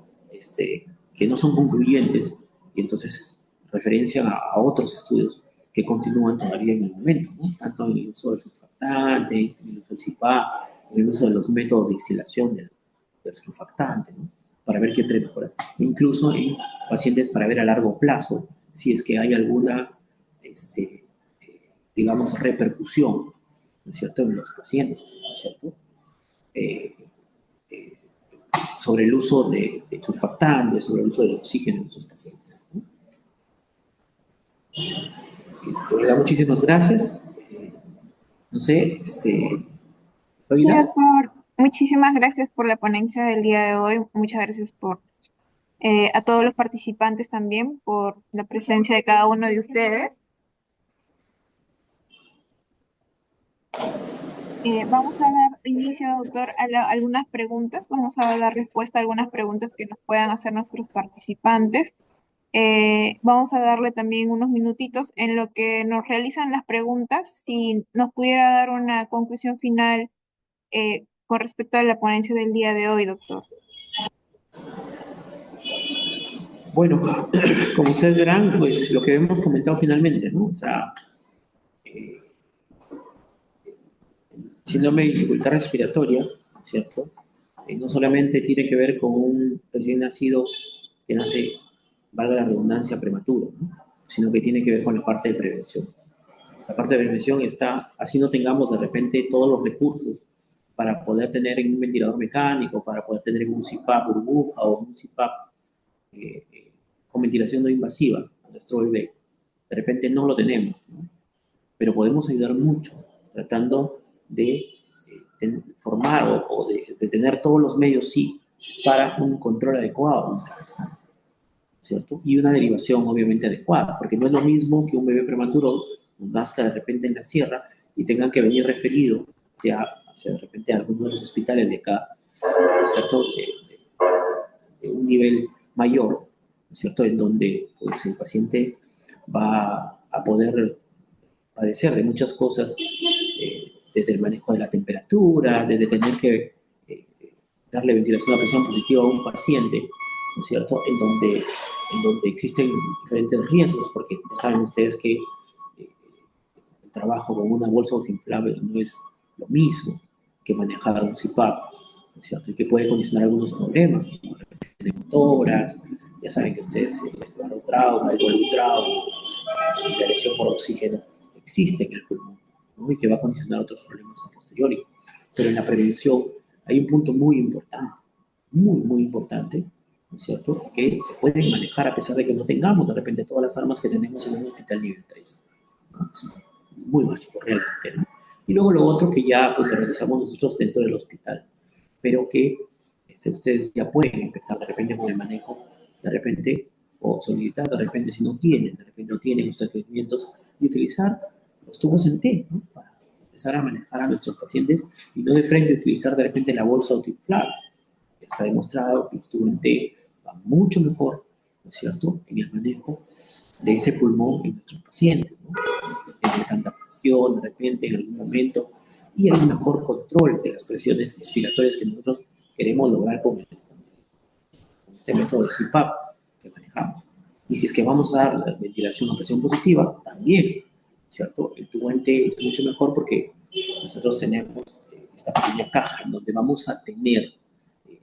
que no son concluyentes y entonces referencian a otros estudios que continúan todavía en el momento, ¿no? Tanto en el uso del surfactante, en el uso del CIPA, en el uso de los métodos de instilación del surfactante, ¿no?, para ver qué trae mejoras. Incluso en pacientes para ver a largo plazo si es que hay alguna, digamos, repercusión, ¿no es cierto?, en los pacientes, ¿no es cierto?, eh, eh, sobre el uso de surfactantes, sobre el uso del oxígeno en estos pacientes, ¿no? De verdad, muchísimas gracias. No sé, Sí, Loida. doctor, muchísimas gracias por la ponencia del día de hoy. Muchas gracias por a todos los participantes también por la presencia de cada uno de ustedes. Vamos a dar inicio, doctor, a algunas preguntas. Vamos a dar respuesta a algunas preguntas que nos puedan hacer nuestros participantes. Vamos a darle también unos minutitos en lo que nos realizan las preguntas. Si nos pudiera dar una conclusión final con respecto a la ponencia del día de hoy, doctor. Bueno, como ustedes verán, pues lo que hemos comentado finalmente, ¿no? O sea, eh, síndrome de dificultad respiratoria, ¿cierto? No solamente tiene que ver con un recién nacido que nace, valga la redundancia, prematuro, ¿no?, sino que tiene que ver con la parte de prevención. La parte de prevención está, así no tengamos de repente todos los recursos para poder tener en un ventilador mecánico, para poder tener en un CPAP burbuja o un CPAP con ventilación no invasiva a nuestro bebé. De repente no lo tenemos, ¿no?, pero podemos ayudar mucho tratando de formar o de tener todos los medios, sí, para un control adecuado de nuestra gestante, ¿cierto? Y una derivación obviamente adecuada, porque no es lo mismo que un bebé prematuro nazca de repente en la sierra y tengan que venir referido hacia de repente a algunos de los hospitales de acá, ¿cierto?, de un nivel mayor, ¿cierto?, en donde pues, el paciente va a poder padecer de muchas cosas, desde el manejo de la temperatura, desde tener que darle ventilación a presión positiva a un paciente, ¿no es cierto?, en donde existen diferentes riesgos, porque ya saben ustedes que el trabajo con una bolsa autoinflable no es lo mismo que manejar un CPAP, ¿no es cierto?, y que puede condicionar algunos problemas, como de motoras, ya saben que ustedes el barotrauma, el volutrauma y la lesión por oxígeno existe en el pulmón, ¿no?, y que va a condicionar otros problemas a posteriori. Pero en la prevención hay un punto muy importante, muy, muy importante, ¿no es cierto?, que se pueden manejar a pesar de que no tengamos de repente todas las armas que tenemos en un hospital nivel 3, ¿no? Es muy básico realmente, ¿no? Y luego lo otro que ya pues, lo realizamos nosotros dentro del hospital, pero que ustedes ya pueden empezar de repente con el manejo, de repente, o solicitar de repente si no tienen, de repente no tienen estos requerimientos, y utilizar los tubos en T, ¿no?, para empezar a manejar a nuestros pacientes y no de frente utilizar de repente la bolsa autoinflable. Ya está demostrado que el tubo en T va mucho mejor, ¿no es cierto?, en el manejo de ese pulmón en nuestros pacientes, ¿no? Tiene tanta presión de repente en algún momento y hay un mejor control de las presiones expiratorias que nosotros queremos lograr con este método de CPAP que manejamos. Y si es que vamos a dar la ventilación a presión positiva, también, ¿cierto? El tubo en T es mucho mejor porque nosotros tenemos esta pequeña caja en donde vamos a tener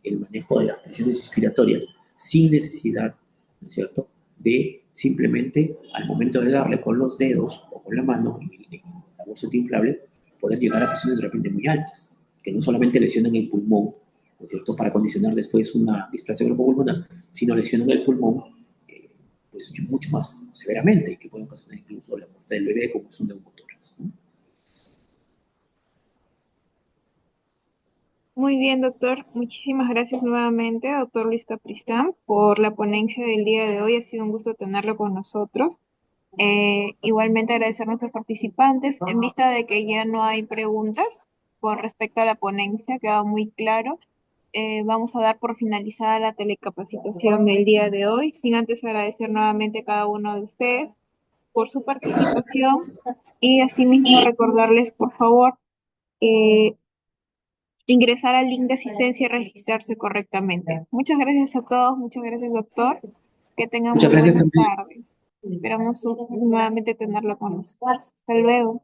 el manejo de las presiones expiratorias sin necesidad, ¿no es cierto?, de simplemente al momento de darle con los dedos o con la mano en la bolsita inflable, poder llegar a presiones de repente muy altas, que no solamente lesionan el pulmón, ¿no es cierto?, para condicionar después una displasia pulmonar, sino lesionan el pulmón pues mucho más severamente, que pueden ocasionar incluso la muerte del bebé como es un neumotórax, ¿no? Muy bien, doctor. Muchísimas gracias nuevamente, doctor Luis Capristán, por la ponencia del día de hoy. Ha sido un gusto tenerlo con nosotros. Igualmente agradecer a nuestros participantes en vista de que ya no hay preguntas con respecto a la ponencia, quedado muy claro. Vamos a dar por finalizada la telecapacitación del día de hoy, sin antes agradecer nuevamente a cada uno de ustedes por su participación y asimismo recordarles, por favor, eh, ingresar al link de asistencia y registrarse correctamente. Muchas gracias a todos, muchas gracias, doctor. Que tengan Muchas muy gracias buenas también. tardes. Esperamos nuevamente tenerlo con nosotros. Hasta luego.